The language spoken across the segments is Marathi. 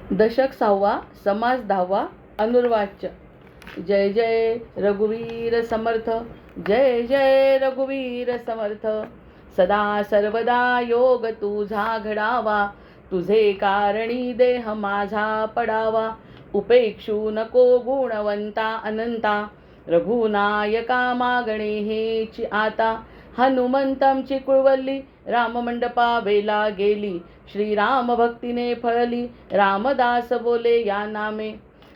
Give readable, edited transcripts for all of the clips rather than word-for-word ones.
दशक 6वा समास 10वा अनुर्वाच्य. जय जय रघुवीर समर्थ, जय जय रघुवीर समर्थ. सदा सर्वदा योग तुझा घडावा, तुझे कारणी देह माझा पडावा. उपेक्षू नको गुणवंता अनंता, रघुनायका मागणे हेची आता. हनुमंतमची कुळवल्ली राममंडपा वेला गेली, श्रीराम भक्तीने फळली रामदास बोले या नामे.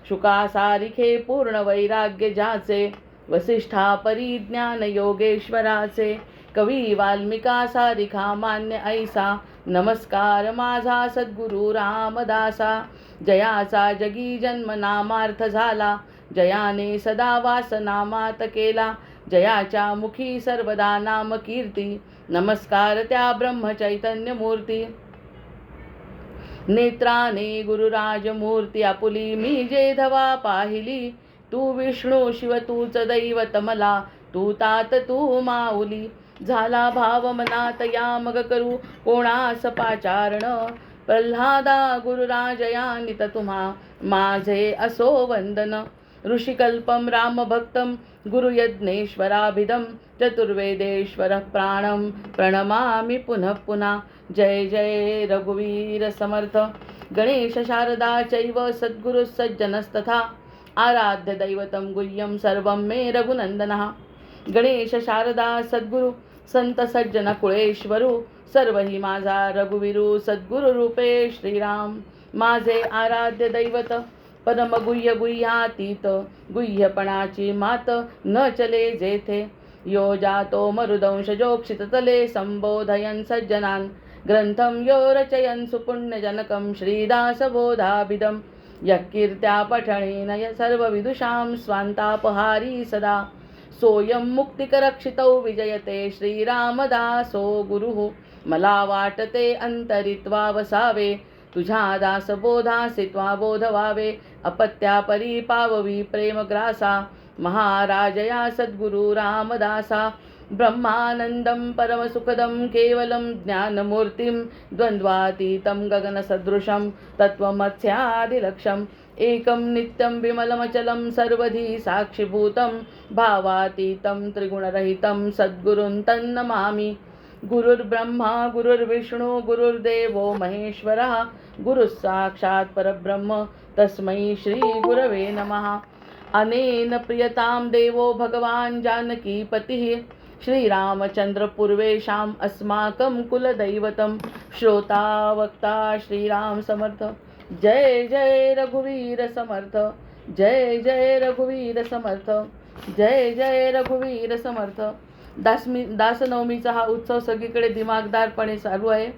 शुका सारिखे पूर्ण वैराग्य ज्याचे, वसिष्ठा परिज्ञान योगेश्वराचे. कवी वाल्मिका सारिखा मान्य ऐसा, नमस्कार माझा सद्गुरु रामदासा. जयाचा जगी जन्म नामार्थ झाला, जयाने सदा वास नामात केला. जयाच्या मुखी सर्वदा नाम कीर्ती, नमस्कार त्या ब्रह्मचैतन्य मूर्ती. नेत्राने गुरुराज मूर्ती आपुली, मी जे धवा पाहिली. तू विष्णू शिव तूच दैवत मला, तू तात तू माऊली. झाला भाव मनात या मग करू कोणास पाचारण. प्रल्हादा गुरुराजया नित तुम्हा माझे असो वंदन. ऋषिकल्पम रामभक्तम गुरुयज्ञेश्वराभिधम. चतुर्वेदेश्वर प्राणम प्रणमामि पुनः पुनः. जय जय रघुवीर समर्थ. गणेश शारदा चैव सद्गुरु सज्जनस्तथा, आराध्य दैवतं गुह्यं सर्वं मे रघुनंदनः. गणेश शारदा सद्गुरु संत सज्जन कुळेश्वरू, सर्व ही माझा रघुवीरू. सद्गुरु रूपे श्रीराम माझे आराध्य दैवत. परम गुह्य गुह्यातीत गुह्यपणाची मात, न चले जेथे. यो जातो मरुदंश जोक्षित तले, संबोधयन् सज्जनान्. ग्रंथं यो रचयन् सुपुण्यजनकं श्रीदासबोधाभिधं. यः कीर्त्या पठणेन सर्वविदुषां स्वान्तापहारी सदा. सोऽयं मुक्तिकरक्षितौ विजयते श्रीरामदासो गुरुः. मला वाटते अंतरित्वा वसावे, तुझ्या दासबोधासी त्वा बोध व्हावे. अपत्यापरी पाववी प्रेमग्रासा, महाराजया सद्गुरु रामदासा. ब्रह्मानंदं परमसुखदं केवलं ज्ञानमूर्तिं, द्वन्द्वातीतं गगनसदृशं तत्त्वमस्यादिलक्ष्यम्. एकं नित्यं विमलमचलं सर्वधी साक्षिभूतं, भावातीतं त्रिगुणरहितं सद्गुरुं तन्नमामि. गुरुर्ब्रह्मा गुरुर्विष्णु गुरुर्देवो महेश्वरः, गुरुः साक्षात् परब्रह्म तस्मै श्री गुरवे नमः. अनेन प्रियतां देवो भगवान् जानकीपतिः, श्रीरामचंद्र पूर्वेशाम् अस्माकं कुलदैवतं. श्रोता वक्ता श्रीराम समर्थ. जय जय रघुवीर समर्थ, जय जय रघुवीर समर्थ, जय जय रघुवीर समर्थ. दासनवमीचा हा उत्सव सगळीकडे दिमागदारपणे चालू आहे.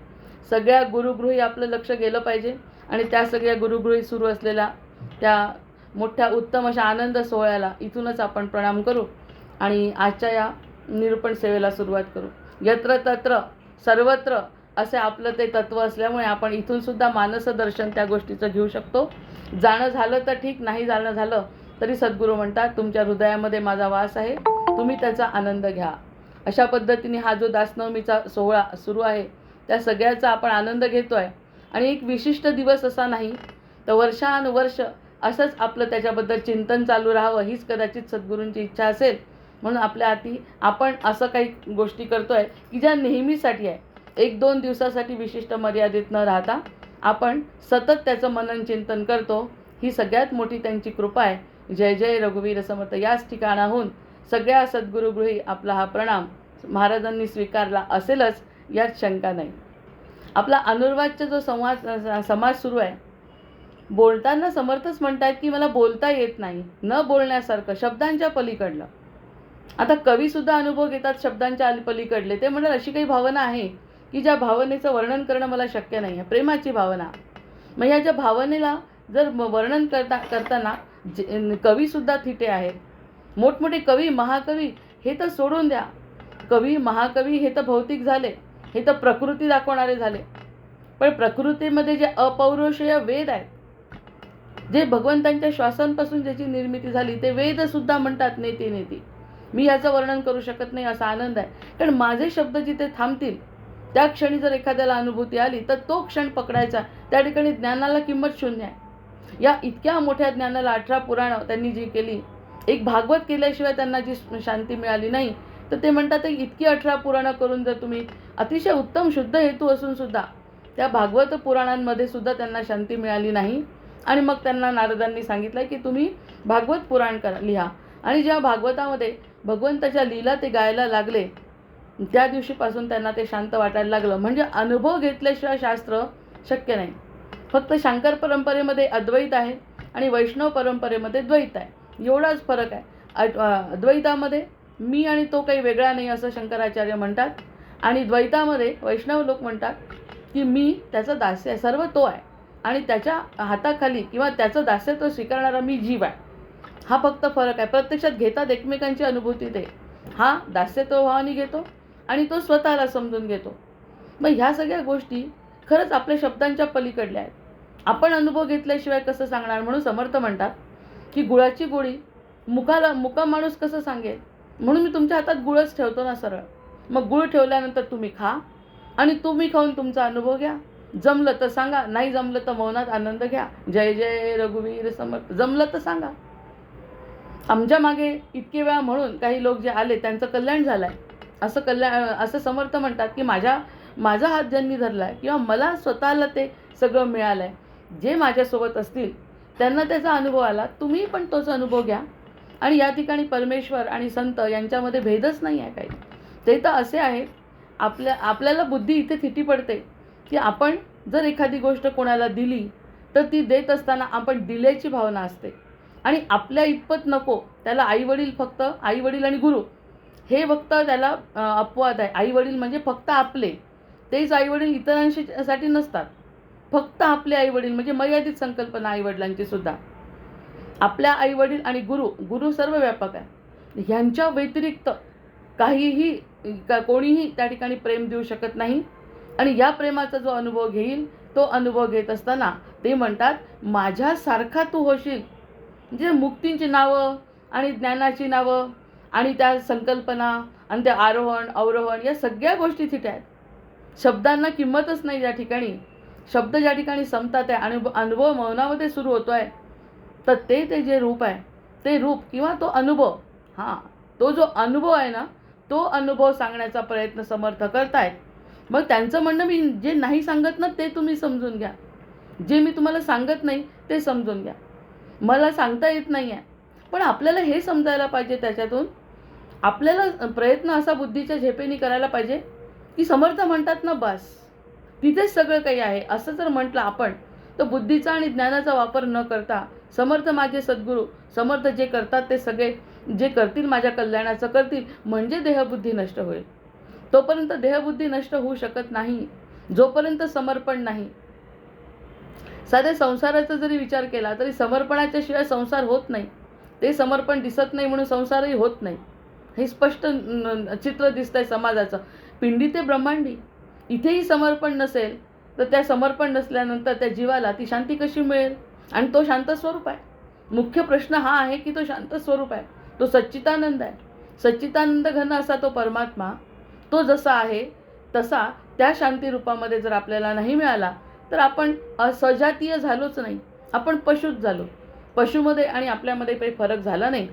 सगळ्या गुरुगृही आपलं लक्ष गेलं पाहिजे आणि त्या सगळ्या गुरुगृही सुरू असलेल्या त्या मोठ्या उत्तम अशा आनंद सोहळ्याला इथूनच आपण प्रणाम करू आणि आजच्या या निरूपण सेवेला सुरुवात करू. यत्र तत्र सर्वत्र असे आपलं ते तत्व असल्यामुळे आपण इथून सुद्धा मानसदर्शन त्या गोष्टीचं घेऊ शकतो. जाणं झालं तर ठीक, नाही जाणं झालं तरी सद्गुरू म्हणतात तुमच्या हृदयामध्ये माझा वास आहे, तुम्ही त्याचा आनंद घ्या. अशा पद्धतीने हा जो दासनवमीचा सोहळा सुरू आहे त्या सगळ्याचा आपण आनंद घेतो आहे. आणि एक विशिष्ट दिवस असा नाही तर वर्षानुवर्ष असंच आपलं त्याच्याबद्दल चिंतन चालू राहावं हीच कदाचित सद्गुरूंची इच्छा असेल. म्हणून आपल्या हाती आपण असं काही गोष्टी करतो आहे की ज्या नेहमीसाठी आहे. 1-2 दिवसासाठी विशिष्ट मर्यादित न राहता आपण सतत त्याचं मनन चिंतन करतो. ही सगळ्यात मोठी त्यांची कृपा आहे. जय जय रघुवीर समर्थ. याच ठिकाणाहून सगळ्या सद्गुरुगृही आपला हा प्रणाम महाराजांनी स्वीकारला असेलच यात शंका नाही. आपला अनुर्वाच्य जो समाज सुरू आहे, बोलताना समर्थच म्हणतात की मला बोलता येत नाही, न बोलण्यासारखं शब्दांच्या पलीकडलं. आता कवीसुद्धा अनुभव घेतात शब्दांच्या पलीकडले. ते म्हणतात अशी काही भावना आहे की ज्या भावनेचं वर्णन करणं मला शक्य नाही आहे, प्रेमाची भावना. मग ह्या ज्या भावनेला जर वर्णन करताना कवीसुद्धा थिटे आहेत. मोठमोठे कवी महाकवी हे तर सोडून द्या. कवी महाकवी हे तर भौतिक झाले, हे तर प्रकृती दाखवणारे झाले. पण प्रकृतीमध्ये जे अपौरुषेय वेद आहेत, जे भगवंतांच्या श्वासांपासून ज्याची निर्मिती झाली, ते वेदसुद्धा म्हणतात नेती नेती. मी याचं वर्णन करू शकत नाही असा आनंद आहे. कारण माझे शब्द जिथे थांबतील त्या क्षणी जर एखाद्याला अनुभूती आली तर तो क्षण पकडायचा. त्या ठिकाणी ज्ञानाला किंमत शून्य आहे. या इतक्या मोठ्या ज्ञानाला 18 पुराणं त्यांनी जी केली, एक भागवत केल्याशिवाय त्यांना जी शांती मिळाली नाही, तर ते म्हणतात इतकी 18 पुराणं करून जर तुम्ही अतिशय उत्तम शुद्ध हेतू असून सुद्धा त्या भागवत पुराणांमध्ये सुद्धा त्यांना शांती मिळाली नाही. आणि मग त्यांना नारदांनी सांगितलं की तुम्ही भागवत पुराण लिहा. आणि जेव्हा भागवतामध्ये भगवंताच्या लीला ते गायला लागले, त्या दिवशीपासून त्यांना ते शांत वाटायला लागलं. म्हणजे अनुभव घेतल्याशिवाय शास्त्र शक्य नाही. फक्त शंकर परंपरेमध्ये अद्वैत आहे आणि वैष्णव परंपरेमध्ये द्वैत आहे, एवढाच फरक आहे. अद्वैतामध्ये मी आणि तो काही वेगळा नाही असं शंकराचार्य म्हणतात, आणि द्वैतामध्ये वैष्णव लोक म्हणतात की मी त्याचा दास्य आहे, सर्व तो आहे आणि त्याच्या हाताखाली किंवा त्याचं दास्यत्व स्वीकारणारा मी जीव आहे. हा फक्त फरक आहे. प्रत्यक्षात घेतात एकमेकांची अनुभूती ते. हा दास्यत्व भावाने घेतो आणि तो स्वतःला समजून घेतो. मग ह्या सगळ्या गोष्टी खरंच आपल्या शब्दांच्या पलीकडल्या आहेत. आपण अनुभव घेतल्याशिवाय कसं सांगणार. म्हणून समर्थ म्हणतात की गुळाची गोळी मुका माणूस कसं सांगेल. म्हणून मी तुमच्या हातात गुळच ठेवतो ना सरळ. मग गुळ ठेवल्यानंतर तुम्ही खा आणि तुम्ही खाऊन तुमचा अनुभव घ्या. जमलं तर सांगा, नाही जमलं तर मौनात आनंद घ्या. जय जय रघुवीर समर्थ. जमलं तर सांगा. आमच्या मागे इतके वेळा म्हणून काही लोक जे आले त्यांचं कल्याण झालं आहे असं समर्थ म्हणतात की माझा हात ज्यांनी धरला आहे किंवा मला स्वतःला ते सगळं मिळालं आहे, जे माझ्यासोबत असतील त्यांना त्याचा अनुभव आला. तुम्ही पण तोच अनुभव घ्या. आणि या ठिकाणी परमेश्वर आणि संत यांच्यामध्ये भेदच नाही आहे काही. ते तर असे आहे, आपल्याला बुद्धी इथे थिटी पडते की आपण जर एखादी गोष्ट कोणाला दिली तर ती देत असताना आपण दिल्याची भावना असते आणि आपल्या इतपत नको. त्याला फक्त आईवडील आणि गुरु हे फक्त त्याला अपवाद आहे. आईवडील म्हणजे फक्त आपले, तेच आईवडील इतरांसाठी नसतात. फक्त आपले आईवडील म्हणजे मर्यादित संकल्पना आईवडिलांची सुद्धा. आपल्या आईवडील आणि गुरु सर्व व्यापक आहे. ह्यांच्या व्यतिरिक्त कोणीही त्या ठिकाणी प्रेम देऊ शकत नाही. आणि या प्रेमाचा जो अनुभव घेईल तो अनुभव घेत असताना ते म्हणतात माझ्यासारखा तू होशील. म्हणजे मुक्तींची नावं आणि ज्ञानाची नावं आणि त्या संकल्पना आणि त्या आरोहण अवरोहण या सगळ्या गोष्टी तिथे आहेत. शब्दांना किंमतच नाही. ज्या ठिकाणी शब्द ज्या ठिकाणी संपतात आहे, अनुभव मौनामध्ये सुरू होतो आहे, तर ते जे रूप आहे ते रूप किंवा तो अनुभव, तो जो अनुभव आहे ना, तो अनुभव सांगण्याचा प्रयत्न समर्थ करतायत. मग त्यांचं म्हणणं मी जे नाही सांगत ना ते तुम्ही समजून घ्या. जे मी तुम्हाला सांगत नाही ते समजून घ्या. मला सांगता येत नाही आहे, पण आपल्याला हे समजायला पाहिजे. त्याच्यातून आपल्याला प्रयत्न असा बुद्धीच्या झेपेनी करायला पाहिजे की समर्थ म्हणतात ना बस तिथेच सगळं काही आहे असं जर म्हटलं आपण, तर बुद्धीचा आणि ज्ञानाचा वापर न करता समर्थ माझे सद्गुरू, समर्थ जे करतात ते सगळे जे करतील माझ्या कल्याणाचं करतील, म्हणजे देहबुद्धी नष्ट होईल. तोपर्यंत देहबुद्धी नष्ट होऊ शकत नाही जोपर्यंत समर्पण नाही. साध्या संसाराचा जरी विचार केला तरी समर्पणाच्या शिवाय संसार होत नाही. ते समर्पण दिसत नाही म्हणून संसारही होत नाही. हे स्पष्ट चित्र दिसतंय समाजाचं. पिंडी ते ब्रह्मांडी इथेही समर्पण नसेल तर त्या समर्पण नसल्यानंतर त्या जीवाला ती शांती कशी मिळेल. आणि तो शांत स्वरूप आहे. मुख्य प्रश्न हा आहे की तो शांत स्वरूप आहे, तो सच्चिदानंद आहे. सच्चिदानंद घन असा तो परमात्मा, तो जसा आहे तसा त्या शांती रूपामध्ये जर आपल्याला नाही मिळाला तर आपण असजातीय झालोच नाही, आपण पशुच झालो. पशुमध्ये आणि आपल्यामध्ये काही फरक झाला नाही.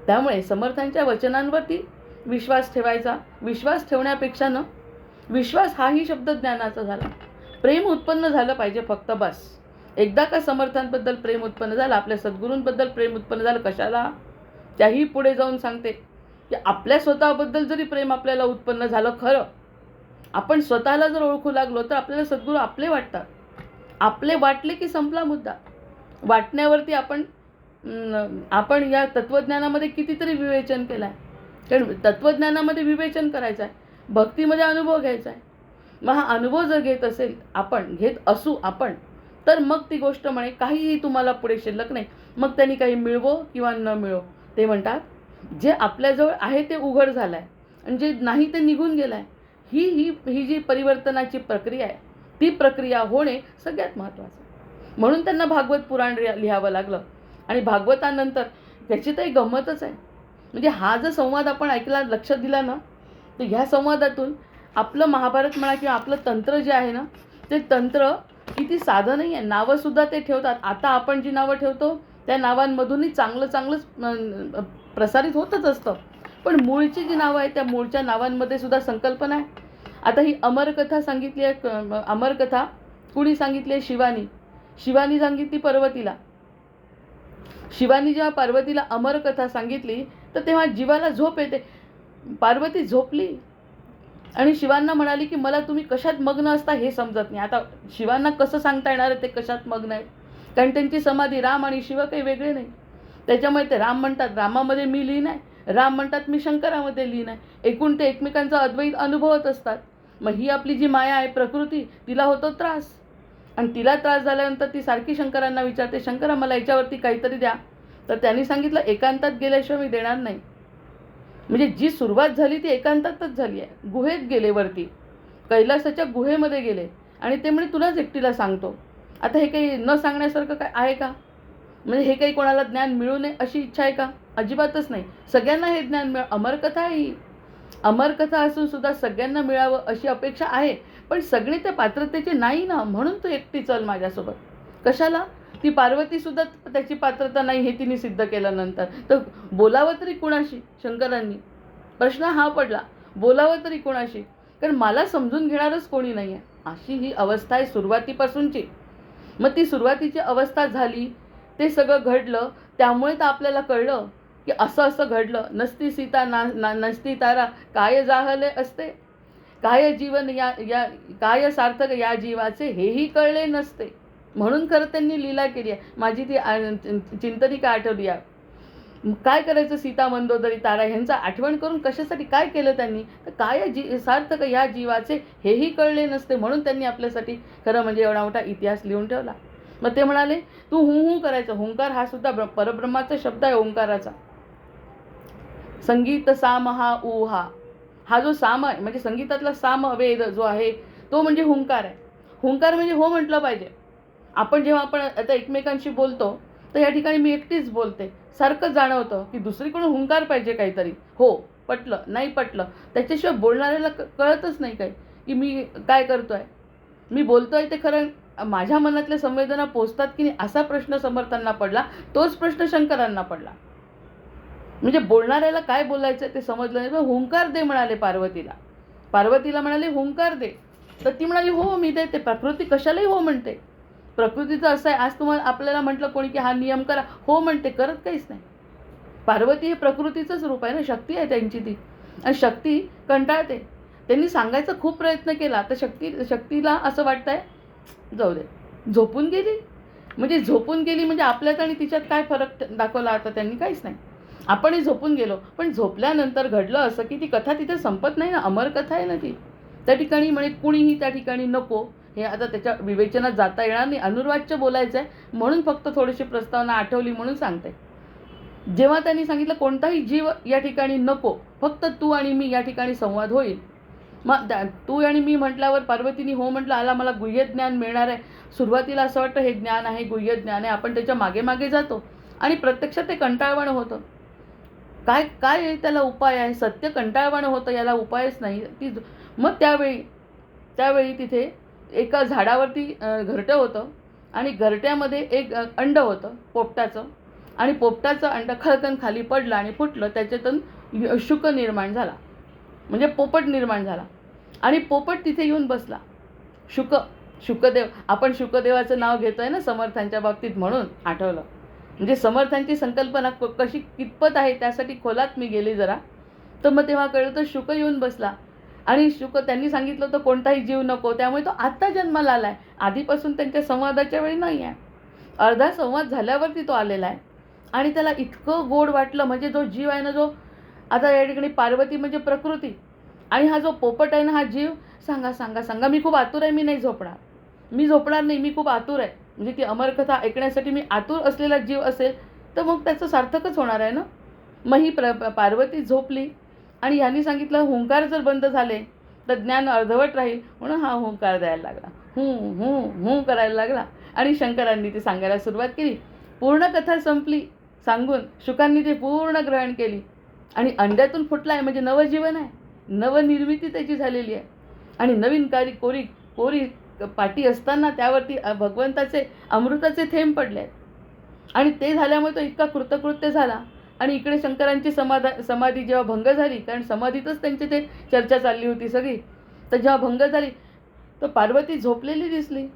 त्यामुळे समर्थांच्या वचनांवरती विश्वास ठेवायचा. विश्वास ठेवण्यापेक्षा विश्वास हाही शब्द ज्ञानाचा झाला. प्रेम उत्पन्न झालं पाहिजे फक्त बस. एकदा का समर्थांबद्दल प्रेम उत्पन्न झालं, आपल्या सद्गुरूंबद्दल प्रेम उत्पन्न झालं, कशाला त्याही पुढे जाऊन सांगते की आपल्या स्वतःबद्दल जरी प्रेम आपल्याला उत्पन्न झालं, खरं आपण स्वतःला जर ओळखू लागलो तर आपल्याला सद्गुरू आपले वाटतात. आपले वाटले की संपला मुद्दा. वाटण्यावरती आपण या तत्वज्ञानामध्ये कितीतरी विवेचन केलं आहे. कारण तत्वज्ञानामध्ये विवेचन करायचं आहे, भक्तीमध्ये अनुभव घ्यायचा आहे. मग हा अनुभव जर घेत असू आपण, तर मग ती गोष्ट म्हणे काहीही तुम्हाला पुढे शिल्लक नाही. मग त्यांनी काही मिळवो किंवा न मिळवो, ते म्हणतात जे आपल्याजवळ आहे ते उघड झालं आहे आणि जे नाही ते निघून गेलं आहे. ही जी परिवर्तनाची प्रक्रिया आहे, ती प्रक्रिया होणे सगळ्यात महत्त्वाचं. म्हणून त्यांना भागवत पुराण लिहावं लागलं. आणि भागवतानंतर त्याची तर एक गंमतच आहे. म्हणजे हा जर संवाद आपण ऐकला, लक्ष दिला ना, तर ह्या संवादातून आपलं महाभारत म्हणा किंवा आपलं तंत्र जे आहे ना, ते तंत्र किती साधं नाही आहे. नावंसुद्धा ते ठेवतात. आता आपण जी नावं ठेवतो त्या नावांमधूनही चांगलंच प्रसारित होतच असतं. पण मूळची जी नावं आहेत त्या मूळच्या नावांमध्ये सुद्धा संकल्पना आहे. आता ही अमरकथा सांगितली आहे. अमरकथा कुणी सांगितली आहे? शिवानी. शिवानी सांगितली पार्वतीला. शिवानी जेव्हा पार्वतीला अमरकथा सांगितली तर तेव्हा जीवाला झोप येते. पार्वती झोपली आणि शिवांना म्हणाली की मला तुम्ही कशात मग्न असता हे समजत नाही. आता शिवांना कसं सांगता येणार आहे ते कशात मग्न आहेत, कारण त्यांची समाधी राम आणि शिव काही वेगळे नाही. त्याच्यामुळे ते राम म्हणतात रामामध्ये मी लीन आहे, राम म्हणतात मी शंकरामध्ये लीन आहे. एकूण ते एकमेकांचा अद्वैत अनुभवत असतात. मग ही आपली जी माया आहे प्रकृती, तिला होतो त्रास आणि तिला त्रास झाल्यानंतर ती सारखी शंकरांना विचारते, शंकरा मला याच्यावरती काहीतरी द्या. तर त्यांनी सांगितलं एकांतात गेल्याशिवाय मी देणार नाही. म्हणजे जी सुरुवात झाली ती एकांतातच झाली आहे. गुहेत गेले, वरती कैलासाच्या गुहेमध्ये गेले आणि ते म्हणे तुलाच एकटीला सांगतो. आता हे काही न सांगण्यासारखं काय आहे का? म्हणजे हे काही कोणाला ज्ञान मिळू नये अशी इच्छा आहे का? अजिबातच नाही. सगळ्यांना हे ज्ञान अमरकथा आहे ही. अमरकथा असून सुद्धा सगळ्यांना मिळावं अशी अपेक्षा आहे. पण सगळे त्या पात्रतेचे नाही ना, म्हणून तू एकटी चल माझ्यासोबत. कशाला? ती पार्वती सुद्धा त्याची पात्रता नाही हे तिने सिद्ध केल्यानंतर तर बोलावं तरी कुणाशी? शंकरांनी प्रश्न हा पडला, बोलावं तरी कुणाशी? कारण मला समजून घेणारच कोणी नाही आहे. अशी ही अवस्था आहे सुरुवातीपासूनची. मग ती सुरुवातीची अवस्था झाली, ते सगळं घडलं, त्यामुळे तर आपल्याला कळलं की असं असं घडलं. नसती सीता नसती तारा, काय जाहले असते, काय जीवन या या काय सार्थक या जीवाचे हेही कळले नसते. म्हणून खरं त्यांनी लीला केली आहे. माझी ती चिंतनिका आठवली आहे. काय करायचं सीता मंदोदरी तारा ह्यांचं आठवण करून कशासाठी काय केलं त्यांनी? तर काय सार्थक या जीवाचे हेही कळले नसते. म्हणून त्यांनी आपल्यासाठी खरं म्हणजे एवढा मोठा इतिहास लिहून ठेवला. मग ते म्हणाले तू हू करायचं. हुंकार हा सुद्धा परब्रह्माचा शब्द आहे. ओंकाराचा संगीत साम हा ऊ हा जो साम आहे म्हणजे संगीतातला साम वेद जो आहे तो म्हणजे हुंकार आहे. हुंकार म्हणजे हो म्हटलं पाहिजे. जेव्हा आपण आता एकमेकांशी बोलतो तर या ठिकाणी मी एकटीच बोलते सारखं जाणवतं की दुसरीकडून हुंकार पाहिजे काहीतरी. हो पटलं नाही पटलं त्याच्याशिवाय बोलणाऱ्याला कळतच नाही काय की मी काय करतोय. मी बोलतोय ते खरं माझ्या मनातल्या संवेदना पोचतात की नाही असा प्रश्न समर्थांना पडला. तोच प्रश्न शंकरांना पडला. म्हणजे बोलणाऱ्याला काय बोलायचं ते समजलं नाही. हुंकार दे म्हणाले पार्वतीला. पार्वतीला म्हणाले हुंकार दे. तर ती म्हणाली हो मी देते. प्रकृती कशालाही हो म्हणते. प्रकृतीचं असं आहे, आज तुम्हाला आपल्याला म्हटलं कोणी की हा नियम करा, हो म्हणते, करत काहीच नाही. पार्वती हे प्रकृतीचंच रूप आहे ना, शक्ती आहे त्यांची ती. आणि शक्ती कंटाळते. त्यांनी सांगायचा खूप प्रयत्न केला तर शक्तीला असं वाटतंय जाऊ दे, झोपून गेली. म्हणजे झोपून गेली म्हणजे आपल्यात आणि तिच्यात काय फरक दाखवला आता त्यांनी? काहीच नाही. आपणही झोपून गेलो, पण झोपल्यानंतर घडलं असं की ती कथा तिथे संपत नाही ना, अमर कथा आहे ना ती. त्या ठिकाणी म्हणे कुणीही त्या ठिकाणी नको, हे आता त्याच्या विवेचनात जाता येणार नाही. अनुर्वाच्य बोलायचं आहे म्हणून फक्त थोडीशी प्रस्तावना आठवली म्हणून सांगते. जेव्हा त्यांनी सांगितलं कोणताही जीव या ठिकाणी नको, फक्त तू आणि मी या ठिकाणी संवाद होईल. मग तू आणि मी म्हटल्यावर पार्वतीने हो म्हटलं. आला मला गुह्य ज्ञान मिळणार आहे. सुरुवातीला असं वाटतं हे ज्ञान आहे, गुह्य ज्ञान आहे. आपण त्याच्या मागे मागे जातो आणि प्रत्यक्षात ते कंटाळवाणं होतं. काय काय त्याला उपाय आहे? सत्य कंटाळवाणं होतं, याला उपायच नाही. मग त्यावेळी तिथे एका झाडावरती घरटं होतं आणि घरट्यामध्ये एक अंड होतं पोपटाचं. आणि पोपटाचं अंड खळकन खाली पडलं आणि फुटलं. त्याच्यातून शुक निर्माण झाला, म्हणजे पोपट निर्माण झाला. आणि पोपट तिथे येऊन बसला. शुकदेव, आपण शुकदेवाचं नाव घेतोय ना समर्थांच्या बाबतीत म्हणून आठवलं. म्हणजे समर्थांची संकल्पना कशी कितपत आहे त्यासाठी खोलात मी गेली जरा. तर मग तेव्हा कळलं तर शुक येऊन बसला. आणि त्यांनी सांगितलं होतं कोणताही जीव नको, त्यामुळे तो आत्ता जन्माला आला आहे. आधीपासून त्यांच्या संवादाच्या वेळी नाही आहे. अर्धा संवाद झाल्यावरती तो आलेला आहे. आणि त्याला इतकं गोड वाटलं. म्हणजे जो जीव आहे ना, जो आता या ठिकाणी पार्वती म्हणजे प्रकृती आणि हा जो पोपट आहे ना हा जीव, सांगा सांगा सांगा मी खूप आतुर आहे, मी नाही झोपणार, मी झोपणार नाही, मी खूप आतुर आहे. म्हणजे ती अमरकथा ऐकण्यासाठी मी आतुर असलेला जीव असेल तर मग त्याचं सार्थकच होणार आहे ना. मग ही पार्वती झोपली आणि ह्यांनी सांगितलं हुंकार जर बंद झाले तर ज्ञान अर्धवट राहील. म्हणून हा हुंकार द्यायला लागला. हूं करायला लागला. आणि शंकरांनी ती सांगायला सुरुवात केली. पूर्ण कथा संपली सांगून शुकांनी ते पूर्ण ग्रहण केली. आणि अंड्यातून फुटला आहे म्हणजे नवजीवन आहे, नवनिर्मिती त्याची झालेली आहे. आणि नवीन कोरी कोरी पाटी असताना त्यावरती भगवंताचे अमृताचे थेंब पडले आहेत. आणि ते झाल्यामुळे तो इतका कृतकृत्य झाला. आणि इकडे शंकरांची समाधी जेव्हा भंग झाली, कारण समाधीतच त्यांची ते चर्चा चालली होती सगळी, तर जेव्हा भंग झाली तर पार्वती झोपलेली दिसली.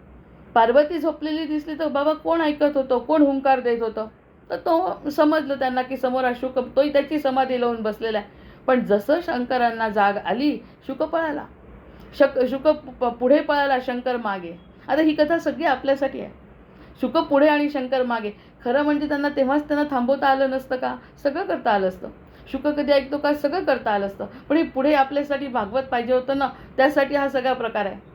तर बाबा कोण ऐकत होतं, कोण हुंकार देत होतं? तर तो समजलं त्यांना की समोर हा शुक, तोही त्याची समाधी लावून बसलेला आहे. पण जसं शंकरांना जाग आली, शुक पळाला. शुक पुढे पळाला, शंकर मागे. आता ही कथा सगळी आपल्यासाठी आहे. शुक पुढे आणि शंकर मागे. खरं म्हणजे तेव्हाच त्यांना थांबवता आलं नसतं का? सगळं करता आलं असतं. शुक कधी ऐकतो का? सगळं करता आलं असतं. पण हे पुढे आपल्यासाठी भागवत पाहिजे होतं ना, त्यासाठी हा सगळा प्रकार आहे.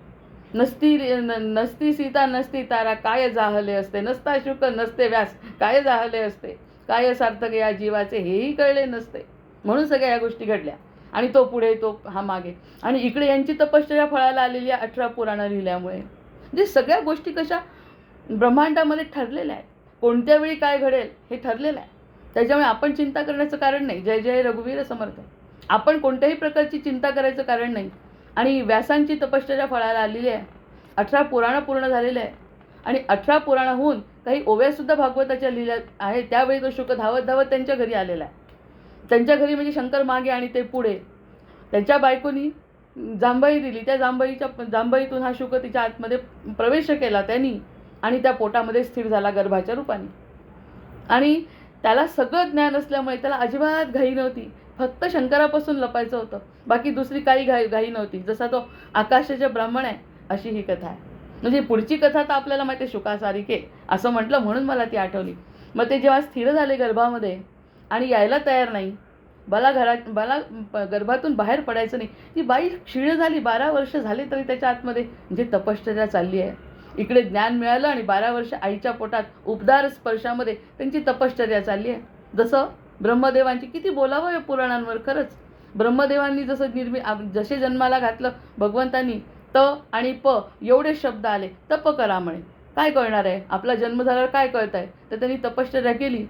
नसती सीता नसती तारा, काय जाहले असते. नसता शुक नसते व्यास, काय जाहले असते. काय सार्थक या जीवाचे, हेही कळले नसते. म्हणून सगळ्या या गोष्टी घडल्या. आणि तो पुढे, तो हा मागे. आणि इकडे यांची तपश्चर्या फळाला आलेली आहे 18 पुराणं लिहिल्यामुळे. म्हणजे सगळ्या गोष्टी कशा ब्रह्मांडामध्ये ठरलेल्या आहेत. कोणत्या वेळी काय घडेल हे ठरलेलं आहे. त्याच्यामुळे आपण चिंता करण्याचं कारण नाही. जय जय रघुवीर समर्थ. आपण कोणत्याही प्रकारची चिंता करायचं कारण नाही. आणि व्यासांची तपश्चर्या फळाला आलेली आहे. 18 पुराणं पूर्ण झालेले आहे. आणि 18 पुराणाहून काही ओव्यासुद्धा भागवताच्या लिहिल्या आहेत. त्यावेळी तो शुक धावत धावत त्यांच्या घरी आलेला आहे. त्यांच्या घरी म्हणजे शंकर मागे आणि ते पुढे. त्यांच्या बायकोनी जांभई दिली. त्या जांभईतून हा शुक तिच्या आतमध्ये प्रवेश केला त्यांनी. आणि त्या पोटामध्ये स्थिर झाला गर्भाच्या रूपाने. आणि त्याला सगळं ज्ञान असल्यामुळे त्याला अजिबात घाई नव्हती. फक्त शंकरापासून लपायचं होतं. बाकी दुसरी काही घाई नव्हती. जसा तो आकाशाचे ब्राह्मण आहे, अशी ही कथा आहे. म्हणजे पुढची कथा तर आपल्याला माहिती आहे, शुकासारिके असं म्हटलं म्हणून मला ती आठवली. मग ते जेव्हा स्थिर झाले गर्भामध्ये आणि यायला तयार नाही, मला गर्भातून बाहेर पडायचं नाही. ती बाई क्षीण झाली. 12 वर्ष झाली तरी त्याच्या आतमध्ये म्हणजे तपश्चर्या चालली आहे. इकडे ज्ञान मिळालं आणि 12 वर्ष आईच्या पोटात उपदार स्पर्शामध्ये त्यांची तपश्चर्या चालली आहे. जसं ब्रह्मदेवांची, किती बोलावं या पुराणांवर. खरंच ब्रह्मदेवांनी जसे जन्माला घातलं भगवंतांनी, त आणि प एवढे शब्द आले. तप करा म्हणे. काय कळणार आहे? आपला जन्म झाल्यावर काय कळत आहे? तर त्यांनी तपश्चर्या केली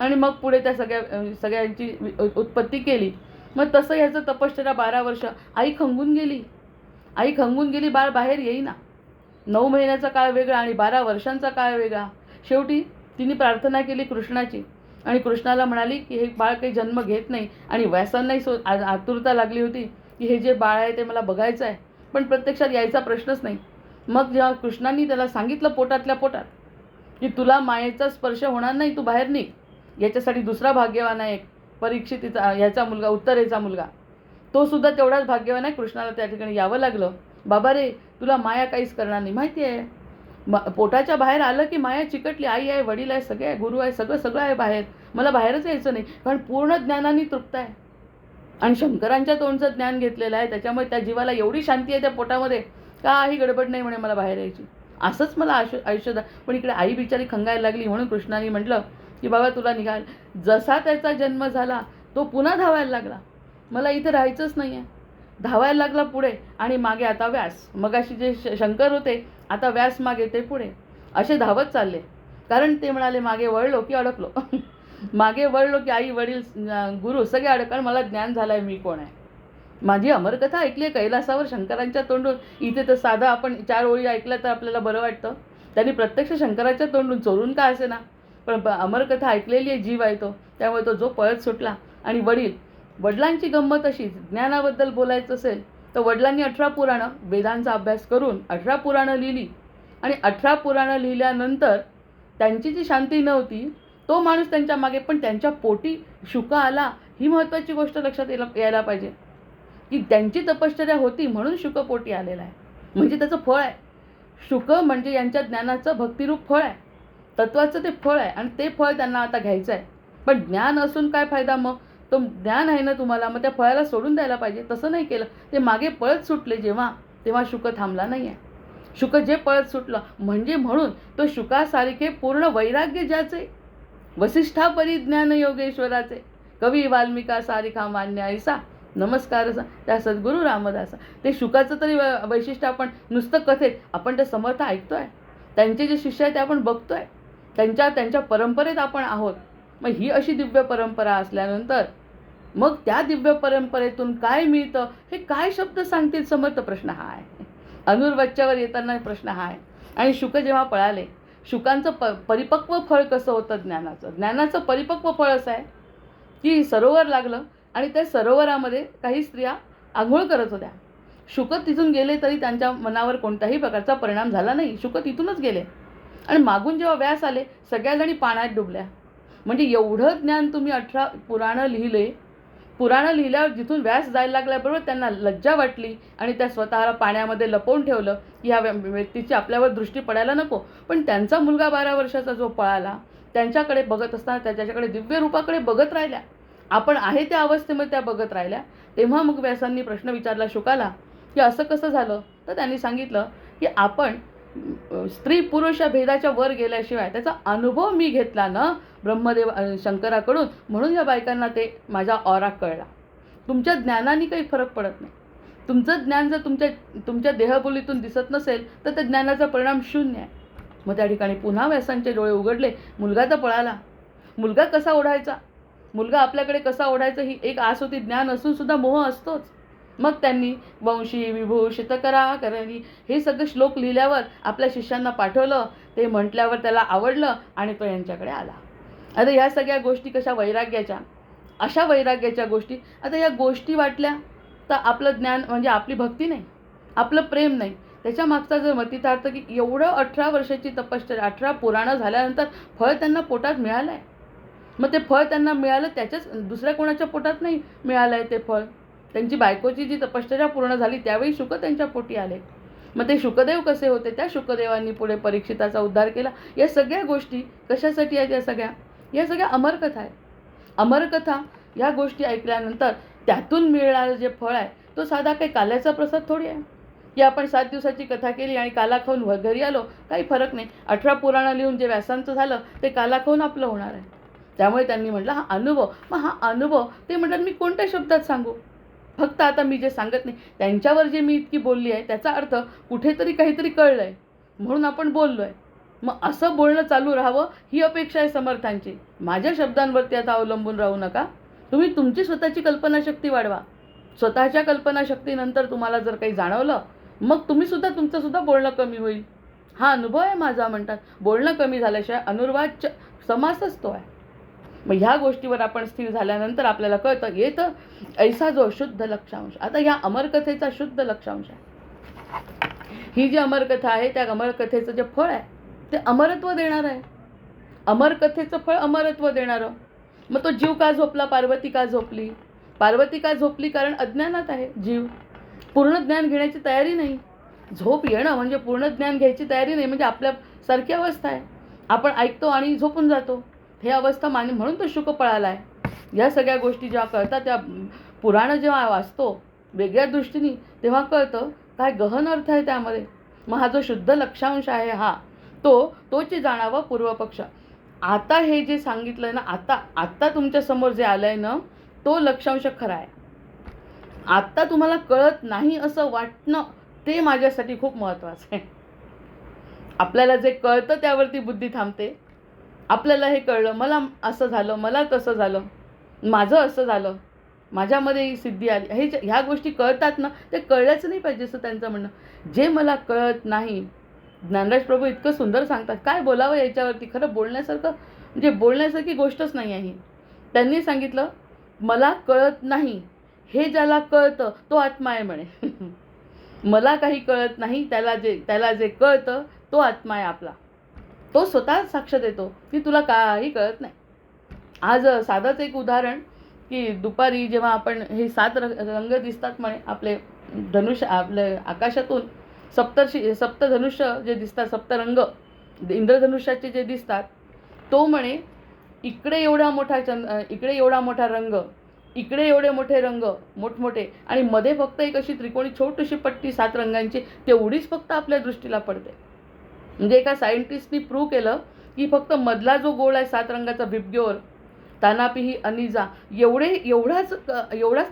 आणि मग पुढे त्या सगळ्यांची उत्पत्ती केली. मग तसं ह्याचं तपश्चर्या 12 वर्ष. आई खंगून गेली. बाळ बाहेर येईना. 9 महिन्याचा काळ वेगळा आणि 12 वर्षांचा काळ वेगळा. शेवटी तिने प्रार्थना केली कृष्णाची आणि कृष्णाला म्हणाली की हे बाळ काही जन्म घेत नाही. आणि व्यासांनाही आतुरता लागली होती की हे जे बाळ आहे ते मला बघायचं आहे, पण प्रत्यक्षात यायचा प्रश्नच नाही. मग जेव्हा कृष्णांनी त्याला सांगितलं पोटातल्या पोटात की तुला मायेचा स्पर्श होणार नाही, तू बाहेर निघ. याच्यासाठी दुसरा भाग्यवान आहे, परीक्षितीचा ह्याचा मुलगा, उत्तरेचा मुलगा. तो सुद्धा तेवढाच भाग्यवान आहे. कृष्णाला त्या ठिकाणी यावं लागलं. बाबा रे, तुला माया काहीच करणार नाही. माहिती आहे, पोटाच्या बाहेर आलं की माया चिकटली. आई आहे, वडील आहे, सगळे आहे, गुरु आहे, सगळं आहे बाहेर. मला बाहेरच यायचं नाही, कारण पूर्ण ज्ञानाने तृप्त आहे. आणि शंकरांच्या तोंडचं ज्ञान घेतलेलं आहे. त्याच्यामुळे त्या जीवाला एवढी शांती आहे त्या पोटामध्ये, काही गडबड नाही म्हणे मला बाहेर यायची. असंच मला आयुष्यात. पण इकडे आई बिचारी खंगायला लागली. म्हणून कृष्णाने म्हटलं की बाबा तुला निघाल. जसा त्याचा जन्म झाला तो पुन्हा धावायला लागला. मला इथे राहायचंच नाही आहे. धावायला लागला पुढे आणि मागे आता व्यास. मगाशी जे शंकर होते आता व्यास मागे, ते पुढे. असे धावत चालले. कारण ते म्हणाले मागे वळलो की अडकलो. मागे वळलो की आई, वडील, गुरु सगळे अडकण. मला ज्ञान झालंय मी कोण आहे. माझी अमरकथा ऐकली आहे कैलासावर शंकरांच्या तोंडून. इथे तर साधं आपण 4 ओळी ऐकल्या तर आपल्याला बरं वाटतं. त्यांनी प्रत्यक्ष शंकराच्या तोंडून, चोरून का असे ना, पण अमरकथा ऐकलेली आहे, जीव आहे तो. त्यामुळे तो जो पळत सुटला. आणि वडिलांची गंमत अशीच, ज्ञानाबद्दल बोलायचं असेल तर वडिलांनी 18 पुराणं वेदांचा अभ्यास करून 18 पुराणं लिहिली. आणि 18 पुराणं लिहिल्यानंतर त्यांची जी शांती नव्हती, तो माणूस त्यांच्या मागे, पण त्यांच्या पोटी शुक आला. ही महत्त्वाची गोष्ट लक्षात यायला पाहिजे की त्यांची तपश्चर्या होती म्हणून शुक पोटी आलेला आहे. म्हणजे त्याचं फळ आहे. शुक म्हणजे यांच्या ज्ञानाचं भक्तिरूप फळ आहे. तत्वाचं ते फळ आहे आणि ते फळ त्यांना आता घ्यायचं आहे. पण ज्ञान असून काय फायदा? मग तो ज्ञान आहे ना तुम्हाला, मग त्या फळाला सोडून द्यायला पाहिजे. तसं नाही केलं. ते मागे पळत सुटले तेव्हा शुक थांबला नाही आहे. शुक जे पळत सुटलं म्हणजे, म्हणून तो शुकासारखे पूर्ण वैराग्य ज्याचे, वसिष्ठा परिज्ञान योगेश्वराचे, कवी वाल्मिका सारिखा मान्य ऐसा, नमस्कार त्या सद्गुरू रामदासा. ते शुकाचं तरी वैशिष्ट्य आपण नुसतं कथेत, आपण ते समर्थ ऐकतोय. त्यांचे जे शिष्य आहेत ते आपण बघतोय. त्यांच्या परंपरेत आपण आहोत. मग ही अशी दिव्य परंपरा असल्यानंतर मग त्या दिव्य परंपरेतून काय मिळतं हे काय शब्द सांगतील समर्थ? प्रश्न हा आहे. अनूर्वाच्यावर येताना प्रश्न हा आहे. आणि शुक जेव्हा पळाले, शुकांचं परिपक्व फळ कसं होतं ज्ञानाचं? ज्ञानाचं परिपक्व फळ असं आहे की सरोवर लागलं आणि त्या सरोवरामध्ये काही स्त्रिया आंघोळ करत होत्या. शुक तिथून गेले तरी त्यांच्या मनावर कोणत्याही प्रकारचा परिणाम झाला नाही. शुक तिथूनच गेले आणि मागून जेव्हा व्यास आले, सगळ्याजणी पाण्यात डुबल्या. म्हणजे एवढं ज्ञान तुम्ही 18 पुराणं लिहिले. पुराणं लिहिल्यावर जिथून व्यास जायला लागल्याबरोबर त्यांना लज्जा वाटली आणि त्या स्वतःला पाण्यामध्ये लपवून ठेवलं की ह्या व्यक्तीची आपल्यावर दृष्टी पडायला नको. पण त्यांचा मुलगा 12 वर्षाचा जो पळाला, त्यांच्याकडे बघत असताना त्याच्याकडे दिव्य रूपाकडे बघत राहिल्या. आपण आहे त्या अवस्थेमध्ये त्या बघत राहिल्या. तेव्हा मग व्यासांनी प्रश्न विचारला शुकाला की असं कसं झालं? तर त्यांनी सांगितलं की आपण स्त्री पुरुष या भेदाच्या वर गेल्याशिवाय त्याचा अनुभव मी घेतला ना ब्रह्मदेव शंकराकडून, म्हणून या बायकांना ते माझा ऑरा कळला. तुमच्या ज्ञानाने काही फरक पडत नाही. तुमचं ज्ञान जर तुमच्या देहबोलीतून दिसत नसेल तर त्या ज्ञानाचा परिणाम शून्य आहे. मग त्या ठिकाणी पुन्हा व्यासांचे डोळे उघडले. मुलगा तर पळाला, मुलगा कसा ओढायचा, मुलगा आपल्याकडे कसा ओढायचा ही एक आस होती. ज्ञान असून सुद्धा मोह असतोच. मग त्यांनी वंशी विभूषित करा करणी हे सगळे श्लोक लिहिल्यावर आपल्या शिष्यांना पाठवलं. ते म्हटल्यावर त्याला आवडलं आणि तो यांच्याकडे आला. आता ह्या सगळ्या गोष्टी कशा वैराग्याच्या, अशा वैराग्याच्या गोष्टी. आता या गोष्टी वाटल्या तर आपलं ज्ञान म्हणजे आपली भक्ती नाही, आपलं प्रेम नाही. त्याच्या मागचा जर मतितार्थ की एवढं 18 वर्षाची तपश्चर्या, 18 पुराणं झाल्यानंतर फळ त्यांना पोटात मिळालं आहे. मग ते फळ त्यांना मिळालं त्याच्याच दुसऱ्या कोणाच्या पोटात नाही मिळालं आहे ते फळ. त्यांची बायकोची जी तपश्चर्या पूर्ण झाली त्यावेळी शुक त्यांच्या पोटी आले. मग ते शुकदेव कसे होते? त्या शुकदेवांनी पुढे परीक्षिताचा उद्धार केला. या सगळ्या गोष्टी कशासाठी आहेत? या सगळ्या अमरकथा आहेत. अमरकथा या गोष्टी ऐकल्यानंतर त्यातून मिळणारं जे फळ आहे तो साधा काही काल्याचा प्रसाद थोडी आहे की आपण 7 दिवसाची कथा केली आणि काला खाऊन घरी आलो. काही फरक नाही. 18 पुराणं लिहून जे व्यासांचं झालं ते काला खाऊन आपलं होणार आहे. त्यामुळे त्यांनी म्हटलं हा अनुभव. मग हा अनुभव ते म्हणतात मी कोणत्या शब्दात सांगू? फक्त आता मी जे सांगत नाही त्यांच्यावर जे मी इतकी बोलली आहे त्याचा अर्थ कुठेतरी काहीतरी कळलं आहे म्हणून आपण बोललो आहे. मग असं बोलणं चालू राहावं ही अपेक्षा आहे समर्थांची. माझ्या शब्दांवरती आता अवलंबून राहू नका. तुम्ही तुमची स्वतःची कल्पनाशक्ती वाढवा. स्वतःच्या कल्पनाशक्तीनंतर तुम्हाला जर काही जाणवलं मग तुमचं सुद्धा बोलणं कमी होईल. हा अनुभव आहे माझा. म्हणतात बोलणं कमी झाल्याशिवाय अनुर्वाच्य समासच तो आहे. मग ह्या गोष्टीवर आपण स्थिर झाल्यानंतर आपल्याला कळतं येतं ऐसा जो शुद्ध लक्षांश. आता ह्या अमरकथेचा शुद्ध लक्षांश आहे. ही जी अमरकथा आहे त्या अमरकथेचं जे फळ आहे ते अमरत्व देणार आहे. अमरकथेचं फळ अमरत्व देणारं. मग तो जीव का झोपला, पार्वती का झोपली? पार्वती का झोपली? कारण अज्ञानात आहे जीव. पूर्ण ज्ञान घेण्याची तयारी नाही. झोप येणं म्हणजे पूर्ण ज्ञान घ्यायची तयारी नाही. म्हणजे आपल्यासारखी अवस्था आहे. आपण ऐकतो आणि झोपून जातो. हे अवस्था म्हणून तो शुक पळाला आहे. या सगळ्या गोष्टी जेव्हा कळतात त्या पुराणं जेव्हा वाचतो वेगळ्या दृष्टीने तेव्हा कळतं काय गहन अर्थ आहे त्यामध्ये. मग हा जो शुद्ध लक्षांश आहे हा तोच जाणावा पूर्वपक्ष. आता हे जे सांगितलं आहे ना, आत्ता तुमच्या समोर जे आलं आहे ना तो लक्षांश खरा आहे. आत्ता तुम्हाला कळत नाही असं वाटणं ते माझ्यासाठी खूप महत्त्वाचं आहे. आपल्याला जे कळतं त्यावरती बुद्धी थांबते. आपल्याला हे कळलं, मला असं झालं, मला तसं झालं, माझं असं झालं, माझ्यामध्ये ही सिद्धी आली, ह्या गोष्टी कळतात ना ते कळल्याच नाही पाहिजे असं त्यांचं म्हणणं. जे मला कळत नाही, ज्ञानराज प्रभू इतकं सुंदर सांगतात. काय बोलावं याच्यावरती? खरं बोलण्यासारखं म्हणजे बोलण्यासारखी गोष्टच नाही आहे. त्यांनी सांगितलं मला कळत नाही हे ज्याला कळतं तो आत्मा आहे म्हणे. मला काही कळत नाही त्याला जे कळतं तो आत्मा आहे आपला. तो स्वतः साक्ष देतो की तुला काही कळत नाही. आज साधंच एक उदाहरण की दुपारी जेव्हा आपण हे 7 रंग दिसतात म्हणे आपले आपले आकाशातून सप्तधनुष्य जे दिसतात, सप्तरंग इंद्रधनुष्याचे जे दिसतात, तो म्हणे इकडे एवढा मोठा रंग, इकडे एवढे मोठे रंग मोठमोठे आणि मध्ये फक्त एक अशी त्रिकोणी छोटीशी पट्टी 7 रंगांची तेवढीच फक्त आपल्या दृष्टीला पडते. म्हणजे एका सायंटिस्टनी प्रूव्ह केलं की फक्त मधला जो गोल आहे 7 रंगाचा बिब्ग्योर तानापिही अनिजा एवढाच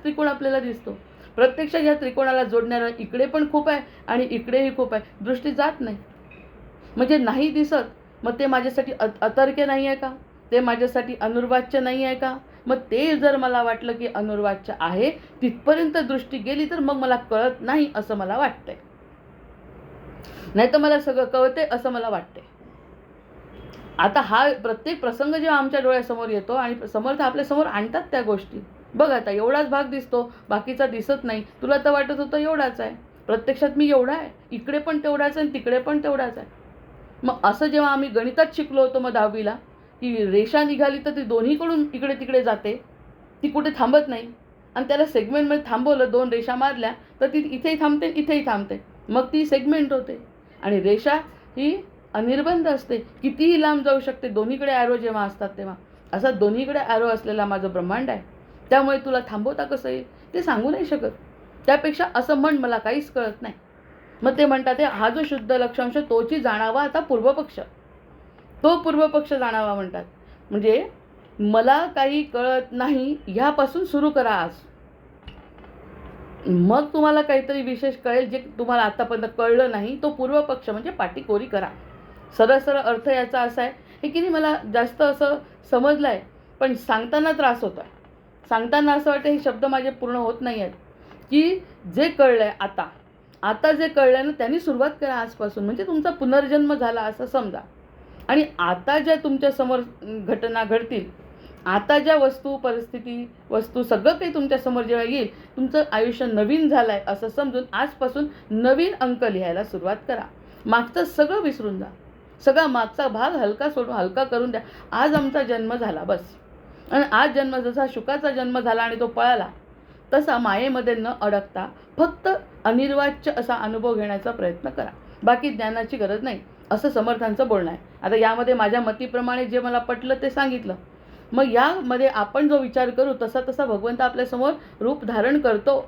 त्रिकोण आपल्याला दिसतो. प्रत्यक्षात या त्रिकोणाला जोडणारा इकडे पण खूप आहे आणि इकडेही खूप आहे. दृष्टी जात नाही म्हणजे नाही दिसत. मग ते माझ्यासाठी अतर्क्य नाही आहे का? ते माझ्यासाठी अनुर्वाच्य नाही आहे का? मग ते जर मला वाटलं की अनुर्वाच्य आहे, तिथपर्यंत दृष्टी गेली तर मग मला कळत नाही असं मला वाटतंय. नाही तर मला सगळं कळते असं मला वाटते. आता हा प्रत्येक प्रसंग जेव्हा आमच्या डोळ्यासमोर येतो आणि समर्थ आपल्यासमोर आणतात त्या गोष्टी, बघ आता एवढाच भाग दिसतो, बाकीचा दिसत नाही, तुला तर वाटत होतं एवढाच आहे, प्रत्यक्षात मी एवढा आहे, इकडे पण तेवढाच आहे तिकडे पण तेवढाच आहे. मग असं जेव्हा आम्ही गणितात शिकलो होतो मग 10वीला, की रेषा निघाली तर ती दोन्हीकडून इकडे तिकडे जाते, ती कुठे थांबत नाही. आणि त्याला सेगमेंटमध्ये थांबवलं, 2 रेषा मारल्या तर ती इथेही थांबते इथेही थांबते, मग ती सेगमेंट होते. आणि रेषा ही अनिर्बंध असते, कितीही लांब जाऊ शकते दोन्हीकडे ॲरो जेव्हा असतात तेव्हा. असा दोन्हीकडे ॲरो असलेला माझं ब्रह्मांड आहे. त्यामुळे तुला थांबवता कसं येईल ते सांगू नाही शकत. त्यापेक्षा असं म्हण, मला काहीच कळत नाही. मग ते म्हणतात हा जो शुद्ध लक्षांश तोची जाणावा आता पूर्वपक्ष, तो पूर्वपक्ष जाणावा म्हणतात. म्हणजे मला काही कळत नाही ह्यापासून सुरू करा आज, मग तुम्हाला काहीतरी विशेष कळेल जे तुम्हाला आतापर्यंत कळलं नाही. तो पूर्वपक्ष म्हणजे पाटीकोरी करा. सरळ सरळ अर्थ याचा असा आहे, हे की नाही मला जास्त असं समजलं आहे पण सांगताना त्रास होतो आहे. सांगताना असं वाटतं हे शब्द माझे पूर्ण होत नाही आहेत, की जे कळलं आहे आता जे कळलं आहे ना त्यांनी सुरुवात करा आजपासून, म्हणजे तुमचा पुनर्जन्म झाला असं समजा. आणि आता ज्या तुमच्यासमोर घटना घडतील, आता ज्या वस्तू सगळं काही तुमच्यासमोर जेव्हा येईल, तुमचं आयुष्य नवीन झालं आहे असं समजून आजपासून नवीन अंक लिहायला सुरुवात करा. मागचं सगळं विसरून जा, सगळा मागचा भाग हलका करून द्या. आज आमचा जन्म झाला बस, आणि आज जन्म जसा शुकाचा जन्म झाला आणि तो पळाला, तसा मायेमध्ये न अडकता फक्त अनिर्वाच्य असा अनुभव घेण्याचा प्रयत्न करा. बाकी ज्ञानाची गरज नाही असं समर्थांचं बोलणं आहे. आता यामध्ये माझ्या मतीप्रमाणे जे मला पटलं ते सांगितलं. मग यामध्ये आपण जो विचार करू तसा तसा भगवंत आपल्यासमोर रूप धारण करतो,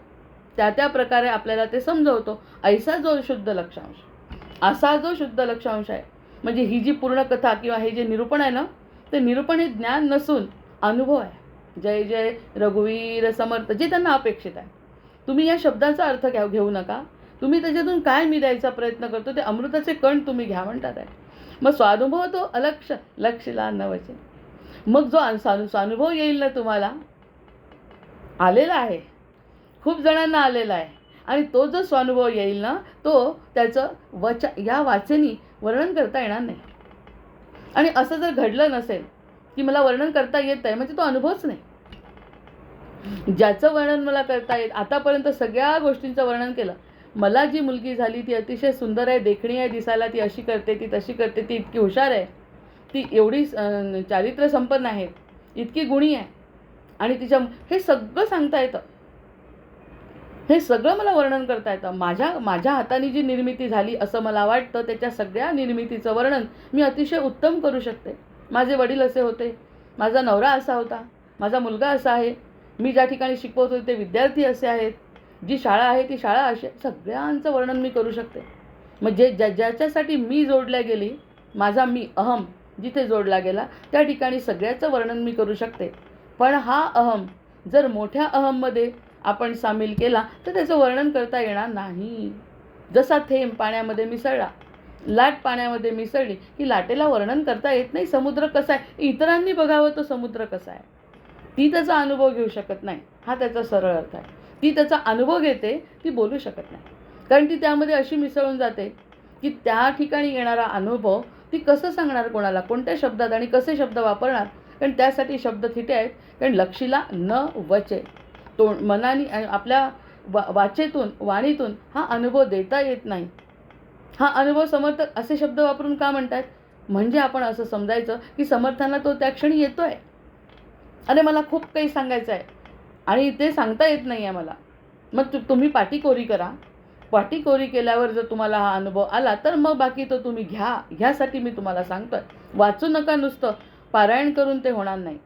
त्या प्रकारे आपल्याला ते समजवतो. ऐसा जो शुद्ध लक्षांश, असा जो शुद्ध लक्षांश आहे, म्हणजे ही जी पूर्ण कथा किंवा हे जे निरूपण आहे ना, ते निरूपण हे ज्ञान नसून अनुभव आहे. जय जय रघुवीर समर्थ, जे त्यांना अपेक्षित आहे. तुम्ही या शब्दाचा अर्थ घेऊ नका, तुम्ही त्याच्यातून काय मी द्यायचा प्रयत्न करतो ते अमृताचे कण तुम्ही घ्या म्हणतात आहे. मग स्वानुभव तो अलक्ष लक्षला न वचे. मग जो स्वानुभव येईल ना तुम्हाला, आलेला आहे, खूप जणांना आलेला आहे, आणि तो जो स्वानुभव येईल ना तो त्याचं या वाचेनी वर्णन करता येणार नाही. आणि असं जर घडलं नसेल की मला वर्णन करता येत आहे, म्हणजे तो अनुभवच नाही. ज्याचं वर्णन मला करता येत, आतापर्यंत सगळ्या गोष्टींचं वर्णन केलं. मला जी मुलगी झाली ती अतिशय सुंदर आहे, देखणी आहे, दिसायला ती अशी करते, ती तशी करते, ती इतकी हुशार आहे, ती एवढी चारित्र्य संपन्न आहे, इतकी गुणी आहे, आणि हे सगळं सांगता येतं, हे सगळं मला वर्णन करता येतं. माझ्या हाताने जी निर्मिती झाली असं मला वाटतं, त्याच्या सगळ्या निर्मितीचं वर्णन मी अतिशय उत्तम करू शकते. माझे वडील असे होते, माझा नवरा असा होता, माझा मुलगा असा आहे, मी ज्या ठिकाणी शिकवत होते ते विद्यार्थी असे आहेत, जी शाळा आहे ती शाळा अशी, सगळ्यांचं वर्णन मी करू शकते. म्हणजे ज्याच्यासाठी मी जोडल्या गेली, माझा मी अहम जिथे जोडला गेला त्या ठिकाणी सगळ्याचं वर्णन मी करू शकते. पण हा अहम जर मोठ्या अहममध्ये आपण सामील केला तर त्याचं वर्णन करता येणार नाही. जसा थेंब पाण्यामध्ये मिसळला, लाट पाण्यामध्ये मिसळली की लाटेला वर्णन करता येत नाही समुद्र कसा आहे, इतरांनी बघावं तो समुद्र कसा आहे, ती त्याचा अनुभव घेऊ शकत नाही. हा त्याचा सरळ अर्थ आहे. ती त्याचा अनुभव घेते, ती बोलू शकत नाही, कारण ती त्यामध्ये अशी मिसळून जाते की त्या ठिकाणी येणारा अनुभव ती कसं सांगणार कोणाला, कोणत्या शब्दात आणि कसे शब्द वापरणार. कारण त्यासाठी शब्द थिटे आहेत. कारण लक्षीला न वचे, तो मनाने आपल्या वाचेतून वाणीतून हा अनुभव देता येत नाही. हा अनुभव समर्थ असे शब्द वापरून का म्हणतात, म्हणजे आपण असं समजायचं की समर्थांना तो त्या क्षणी येतोय. अरे मला खूप काही सांगायचं आहे आणि ते सांगता येत नाही आहे मला. मग तुम्ही पाटीकोरी करा. पाटीकोरी केल्यावर जर तुम्हाला हा अनुभव आला तर मग बाकी तो तुम्ही घ्या. ह्यासाठी मी तुम्हाला सांगतोय. वाचू नका नुसतं, पारायण करून ते होणार नाही,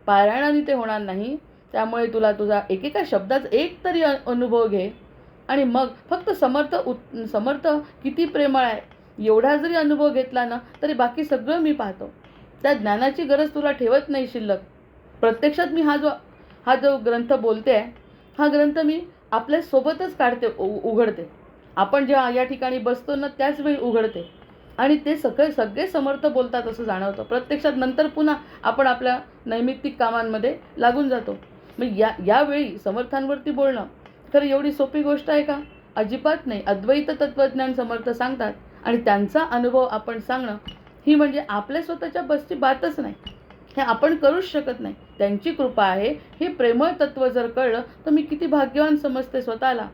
पारायणाने ते होणार नाही. त्यामुळे तुझा एकेका शब्दाचा एक तरी अनुभव घे, आणि मग फक्त समर्थ किती प्रेमळ आहे एवढा जरी अनुभव घेतला ना तरी बाकी सगळं मी पाहतो. त्या ज्ञानाची गरज तुला ठेवत नाही शिल्लक. प्रत्यक्षात मी हा जो ग्रंथ बोलते आहे, हा ग्रंथ मी आपल्यासोबतच काढते, उघडते. आपण जेव्हा या ठिकाणी बसतो ना त्याच वेळी उघडते. आणि ते सगळे समर्थ बोलतात असं जाणवतं. प्रत्यक्षात नंतर पुन्हा आपण आपल्या नैमित्तिक कामांमध्ये लागून जातो. मग यावेळी समर्थांवरती बोलणं खरं एवढी सोपी गोष्ट आहे का? अजिबात नाही. अद्वैत तत्त्वज्ञान समर्थ सांगतात आणि त्यांचा अनुभव आपण सांगणं ही म्हणजे आपल्या स्वतःच्या बसची बातच नाही. हे आपण करूच शकत नाही. त्यांची कृपा आहे. हे प्रेमळ तत्त्व जर कळलं तर मी किती भाग्यवान समजते स्वतःला.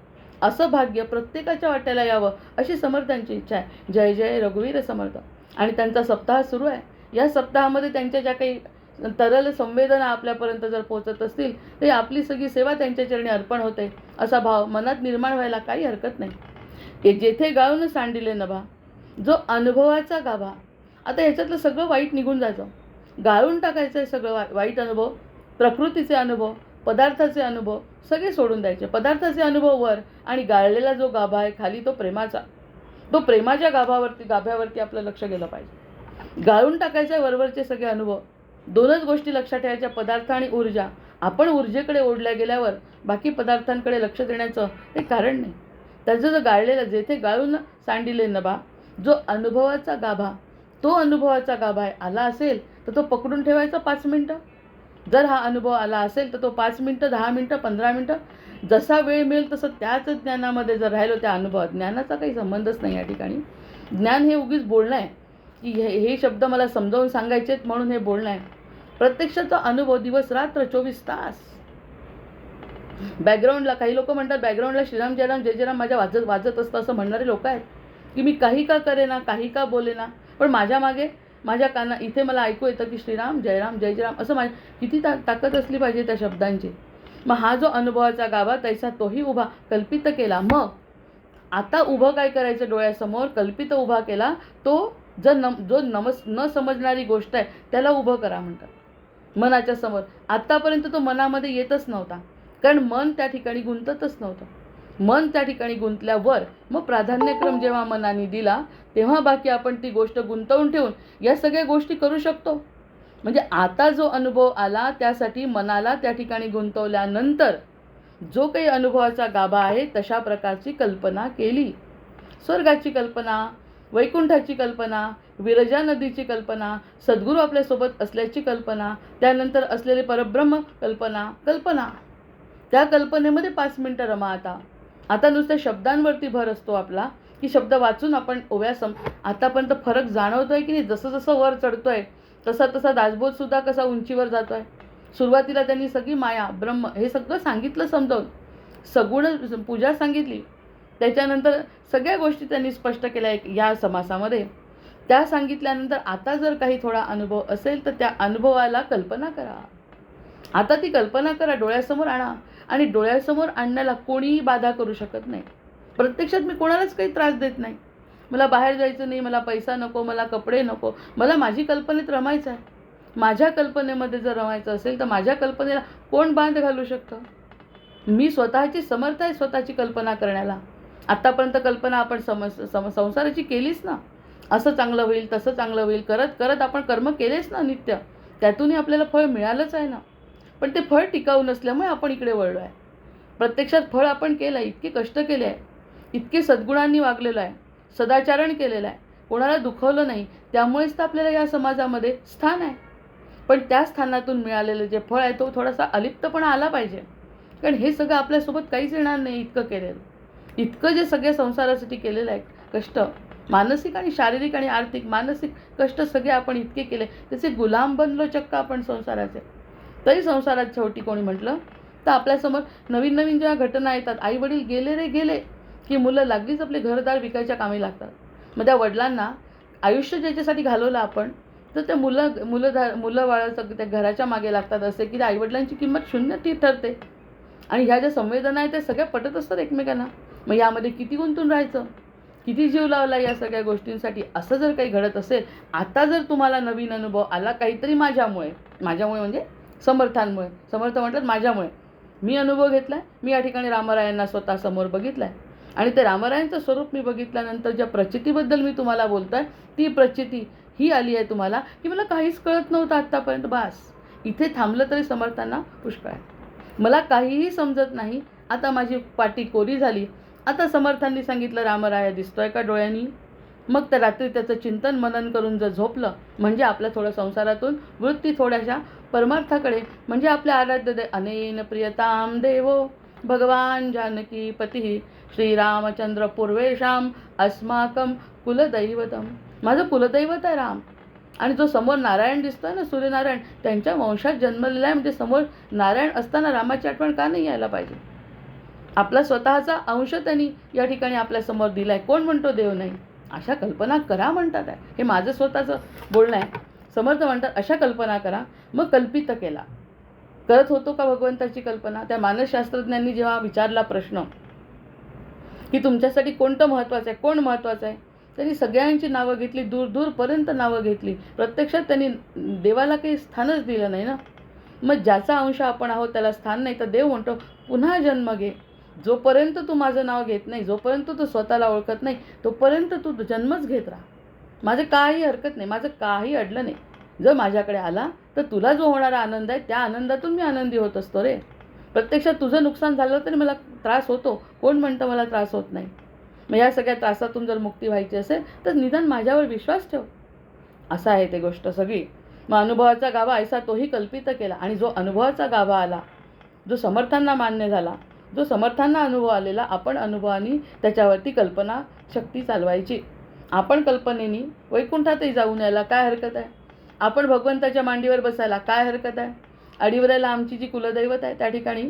असं भाग्य प्रत्येकाच्या वाट्याला यावं अशी समर्थांची इच्छा आहे. जय जय रघुवीर समर्थ. आणि त्यांचा सप्ताह सुरू आहे. या सप्ताहामध्ये त्यांच्या ज्या काही तरल संवेदना आपल्यापर्यंत जर पोहोचत असतील तर आपली सगळी सेवा त्यांच्या चरणी अर्पण होते असा भाव मनात निर्माण व्हायला काही हरकत नाही. हे जेथे गाळून सांडिले नभा, जो अनुभवाचा गाभा. आता ह्याच्यातलं सगळं वाईट निघून जायचं. गाळून टाकायचं आहे सगळं वाईट अनुभव, प्रकृतीचे अनुभव, पदार्थाचे अनुभव सगळे सोडून द्यायचे. पदार्थाचे अनुभव वर आणि गाळलेला जो गाभा आहे खाली तो प्रेमाचा. तो प्रेमाच्या गाभ्यावरती आपलं लक्ष गेलं पाहिजे. गाळून टाकायचे वरवरचे सगळे अनुभव. दोनच गोष्टी लक्षात ठेवायच्या, पदार्थ आणि ऊर्जा. आपण ऊर्जेकडे ओढल्या गेल्यावर बाकी पदार्थांकडे लक्ष देण्याचं ते कारण नाही. त्याचं जर गाळलेलं जेथे गाळून सांडिले नभा, जो अनुभवाचा गाभा, तो अनुभवाचा गाभा आला असेल तर तो पकडून ठेवायचा 5 मिनटं. जर हा अनुभव आला असेल तर तो 5 मिनटं, 10 मिनटं, 15 मिनटं जसा वेळ मिळेल तसं त्याच ज्ञानामध्ये जर राहिलो, त्या अनुभवात. ज्ञानाचा काही संबंधच नाही या ठिकाणी. ज्ञान हे उगीच बोलणं आहे की हे शब्द मला समजावून सांगायचे आहेत म्हणून हे बोलणं आहे. प्रत्यक्षाचा अनुभव दिवस रात्र 24 तास. बॅकग्राऊंडला काही लोक म्हणतात बॅकग्राऊंडला श्रीराम जयराम जय जयराम माझ्या वाजत असतं असं म्हणणारे लोक आहेत की मी काही का करेना, काही का बोलेना, पण माझ्या मागे माझ्या इथे मला ऐकू येतं की श्रीराम जयराम जय जयराम असं. किती ताकद असली पाहिजे त्या शब्दांची. मग हा जो अनुभवाचा गाभा तैसा तोही उभा कल्पित केला. मग आता उभं काय करायचं डोळ्यासमोर, कल्पित उभा केला तो जो न समजणारी गोष्ट आहे त्याला उभं करा म्हणतात मनाच्या समोर. आत्तापर्यंत तो मनामध्ये येतच नव्हता कारण मन त्या ठिकाणी गुंततच नव्हतं. मन त्या ठिकाणी गुंतल्यावर मग प्राधान्यक्रम जेव्हा मनाने दिला तेव्हा बाकी आपण ती गोष्ट गुंतवून ठेवून या सगळ्या गोष्टी करू शकतो. म्हणजे आता जो अनुभव आला त्यासाठी मनाला त्या ठिकाणी गुंतवल्यानंतर जो काही अनुभवाचा गाभा आहे तशा प्रकारची कल्पना केली. स्वर्गाची कल्पना, वैकुंठाची कल्पना, विरजा नदीची कल्पना, सद्गुरू आपल्यासोबत असल्याची कल्पना, त्यानंतर असलेले परब्रह्म कल्पना. त्या कल्पनेमध्ये 5 मिनटं रमा. आता नुसत्या शब्दांवरती भर असतो आपला की शब्द वाचून आपण आतापर्यंत फरक जाणवतोय की नाही. जसं जसं वर चढतोय तसा तसा दासबोध सुद्धा कसा उंचीवर जातोय. सुरुवातीला त्यांनी सगळी माया ब्रह्म हे सगळं सांगितलं समजावून, सगुण पूजा सांगितली. त्याच्यानंतर सगळ्या गोष्टी त्यांनी स्पष्ट केल्या या समासामध्ये. त्या सांगितल्यानंतर आता जर काही थोडा अनुभव असेल तर त्या अनुभवाला कल्पना करा. आता ती कल्पना करा, डोळ्यासमोर आणा. आणि डोळ्यासमोर आणण्याला कोणीही बाधा करू शकत नाही. प्रत्यक्षात मी कोणालाच काही त्रास देत नाही. मला बाहेर जायचं नाही, मला पैसा नको, मला कपडे नको, मला माझी कल्पनेत रमायचं आहे. माझ्या कल्पनेमध्ये जर रमायचं असेल तर माझ्या कल्पनेला कोण बांध घालू शकतं? मी स्वतःची समर्थ आहे स्वतःची कल्पना करण्याला. आत्तापर्यंत कल्पना आपण संसाराची केलीच ना. असं चांगलं होईल, तसं चांगलं होईल करत करत आपण कर्म केलेच ना नित्य. त्यातूनही आपल्याला फळ मिळालंच आहे ना. पण ते फळ टिकाऊ नसल्यामुळे आपण इकडे वळलो आहे. प्रत्यक्षात फळ आपण केलं आहे, इतके कष्ट केले आहे, इतके सद्गुणांनी वागलेलो आहे, सदाचरण केलेलं आहे, कोणाला दुखवलं नाही, त्यामुळेच तर आपल्याला या समाजामध्ये स्थान आहे. पण त्या स्थानातून मिळालेलं जे फळ आहे तो थोडासा अलिप्तपणा आला पाहिजे. कारण हे सगळं आपल्यासोबत काहीच येणार नाही. इतकं केलेलं, इतकं जे सगळ्या संसारासाठी केलेलं आहे कष्ट, मानसिक आणि शारीरिक आणि आर्थिक मानसिक कष्ट सगळे आपण इतके केले, त्याचे गुलाम बनलो चक्क आपण संसाराचे. तरी संसारात शेवटी कोणी म्हटलं तर आपल्यासमोर नवीन नवीन जेव्हा घटना येतात, आई वडील गेले की मुलं लागलीच आपले घरदार विकायच्या कामी लागतात. मग त्या वडिलांना आयुष्य ज्याच्यासाठी घालवलं आपण तर त्या मुलं बाळाचं त्या घराच्या मागे लागतात. असे की त्या आईवडिलांची किंमत शून्य ती ठरते. आणि ह्या ज्या संवेदना आहेत त्या सगळ्या पटत असतात एकमेकांना. मग यामध्ये किती गुंतून राहायचं, किती जीव लावला या सगळ्या गोष्टींसाठी. असं जर काही घडत असेल, आता जर तुम्हाला नवीन अनुभव आला काहीतरी माझ्यामुळे म्हणजे समर्थांमुळे, समर्थ म्हणतात माझ्यामुळे मी अनुभव घेतला आहे. मी या ठिकाणी रामरायांना स्वतः समोर बघितलं आहे आणि ते रामरायांचं स्वरूप मी बघितल्यानंतर ज्या प्रचितीबद्दल मी तुम्हाला बोलतो आहे ती प्रचिती ही आली आहे तुम्हाला की मला काहीच कळत नव्हतं आत्तापर्यंत. बास इथे थांबलं तरी समर्थांना पुष्कळ आहे. मला काहीही समजत नाही, आता माझी पाटी कोरी झाली. आता समर्थांनी सांगितलं रामराया दिसतोय का डोळ्यांनी, मग त्या रात्री त्याचं चिंतन मनन करून जर झोपलं म्हणजे आपल्या थोड्या संसारातून वृत्ती थोड्याशा परमार्थाकडे म्हणजे आपल्या आराध्य अनेन प्रियताम देवो भगवान जानकी पती श्रीरामचंद्र पूर्वेशाम अस्माकम कुलदैवतम. माझं कुलदैवत आहे राम. आणि जो समोर नारायण दिसतोय ना, सूर्यनारायण, त्यांच्या वंशात जन्मलेला आहे. म्हणजे समोर नारायण असताना रामाची आठवण का नाही यायला पाहिजे? आपला स्वतःचा अंश त्यांनी या ठिकाणी आपल्यासमोर दिला आहे. कोण म्हणतो देव नाही? अशा कल्पना करा म्हणतात आहे. हे माझं स्वतःचं बोलणं आहे. समर्थ म्हणतात अशा कल्पना करा. मग कल्पित केला. करत होतो का भगवंताची कल्पना? त्या मानसशास्त्रज्ञांनी जेव्हा विचारला प्रश्न की तुमच्यासाठी कोणतं महत्त्वाचं आहे, कोण महत्त्वाचं आहे, त्यांनी सगळ्यांची नावं घेतली, दूर दूरपर्यंत नावं घेतली. प्रत्यक्षात त्यांनी देवाला काही स्थानच दिलं नाही ना. मग ज्याचा अंश आपण आहोत त्याला स्थान नाही. तर देव म्हणतो पुन्हा जन्म घे. जोपर्यंत तू माझं नाव घेत नाही, जोपर्यंत तू स्वतःला ओळखत नाही, तोपर्यंत तू जन्मच घेत राहा. माझं काही हरकत नाही, माझं काही अडलं नाही. जर माझ्याकडे आला तर तुला जो होणारा आनंद आहे त्या आनंदातून मी आनंदी होत असतो रे. प्रत्यक्षात तुझं नुकसान झालं तरी मला त्रास होतो. कोण म्हणतं मला त्रास होत नाही? मग या सगळ्या त्रासातून जर मुक्ती व्हायची असेल तर निदान माझ्यावर विश्वास ठेव. असं आहे ते गोष्ट सगळी. मग अनुभवाचा गाभा ऐसा तोही कल्पित केला. आणि जो अनुभवाचा गाभा आला, जो समर्थांना मान्य झाला, जो समर्थांना अनुभव आलेला, आपण अनुभवानी त्याच्यावरती कल्पना शक्ती चालवायची. आपण कल्पनेनी वैकुंठातही जाऊन यायला काय हरकत आहे? आपण भगवंताच्या मांडीवर बसायला काय हरकत आहे? अडीवऱ्याला आमची जी कुलदैवत आहे त्या ठिकाणी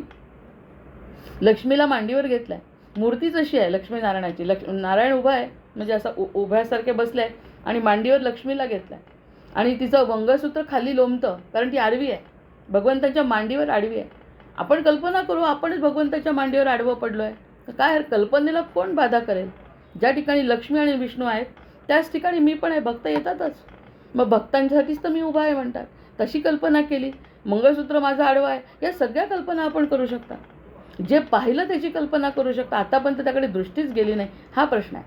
लक्ष्मीला मांडीवर घेतलं आहे. मूर्तीच अशी आहे लक्ष्मीनारायणाची. नारायण उभा आहे म्हणजे असा उभ्यासारखे बसले आहे आणि मांडीवर लक्ष्मीला घेतलं आहे. आणि तिचं मंगळसूत्र खाली लोंबतं कारण ती आडवी आहे. भगवंताच्या मांडीवर आडवी आहे. आपण कल्पना करू आपणच भगवंताच्या मांडीवर आडवं पडलो आहे. तर काय कल्पनेला कोण बाधा करेल? ज्या ठिकाणी लक्ष्मी आणि विष्णू आहेत त्याच ठिकाणी मी पण आहे. भक्त येतातच. मग भक्तांसाठीच तर मी उभा आहे म्हणतात. तशी कल्पना केली. मंगळसूत्र माझं आडवं आहे. या सगळ्या कल्पना आपण करू शकता. जे पाहिलं त्याची कल्पना करू शकता. आतापर्यंत त्याकडे दृष्टीच गेली नाही. हा प्रश्न आहे.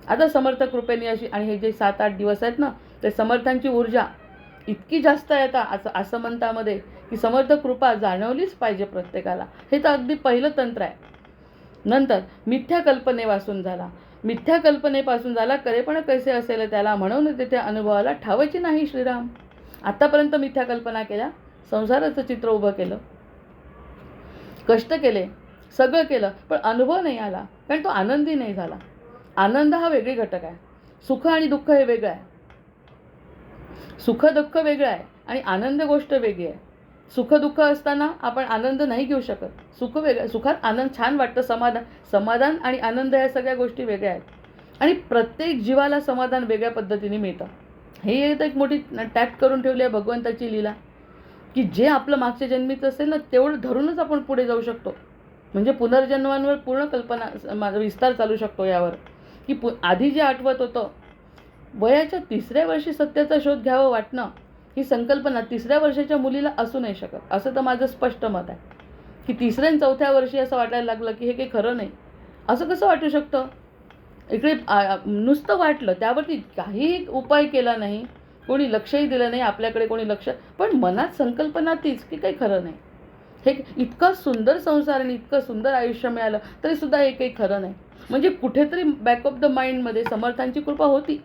आता समर्थ कृपेने अशी आणि हे जे 7-8 दिवस आहेत ना, ते समर्थांची ऊर्जा इतकी जास्त आहे आता असं म्हणतामध्ये की समर्थ कृपा जाणवलीच पाहिजे प्रत्येकाला. हे तर अगदी पहिलं तंत्र आहे. नंतर मिथ्या कल्पनेपासून झाला. मिथ्या कल्पनेपासून झाला करेपण कैसे असेल त्याला, म्हणून तिथे अनुभवाला ठावायची नाही श्रीराम. आतापर्यंत मिथ्या कल्पना केल्या, संसाराचं चित्र उभं केलं, कष्ट केले, सगळं केलं, पण अनुभव नाही आला. कारण तो आनंदी नाही झाला. आनंद हा वेगळी घटक आहे. सुख आणि दुःख हे वेगळं आहे. सुख दुःख वेगळं आहे आणि आनंद गोष्ट वेगळी आहे. सुख दुःख असताना आपण आनंद नाही घेऊ शकत. सुख वेगळं, सुखात आनंद छान वाटतं. समाधान आणि आनंद या सगळ्या गोष्टी वेगळ्या आहेत. आणि प्रत्येक जीवाला समाधान वेगळ्या पद्धतीने मिळतं. हे एक मोठी टॅग करून ठेवली आहे भगवंताची लीला की जे आपलं मागच्या जन्मीचं असेल ना तेवढं धरूनच आपण पुढे जाऊ शकतो. म्हणजे पुनर्जन्मांवर पूर्ण कल्पना माझा विस्तार चालू शकतो यावर की आधी जे आठवत होतं वयाच्या 3ऱ्या वर्षी सत्याचा शोध घ्यावं वाटणं, ही संकल्पना 3ऱ्या वर्षाच्या मुलीला असू नाही शकत. असं तर माझं स्पष्ट मत आहे की 3ऱ्या आणि 4थ्या वर्षी असं वाटायला लागलं की हे काही खरं नाही. असं कसं वाटू शकतं? इकडे नुसतं वाटलं, त्यावरती काहीही उपाय केला नाही, कोणी लक्षही दिलं नाही, आपल्याकडे कोणी लक्ष, पण मनात संकल्पना तीच की काही खरं नाही. हे इतकं सुंदर संसार आणि इतकं सुंदर आयुष्य मिळालं तरीसुद्धा हे काही खरं नाही. म्हणजे कुठेतरी बॅक ऑफ द माइंडमध्ये समर्थांची कृपा होती.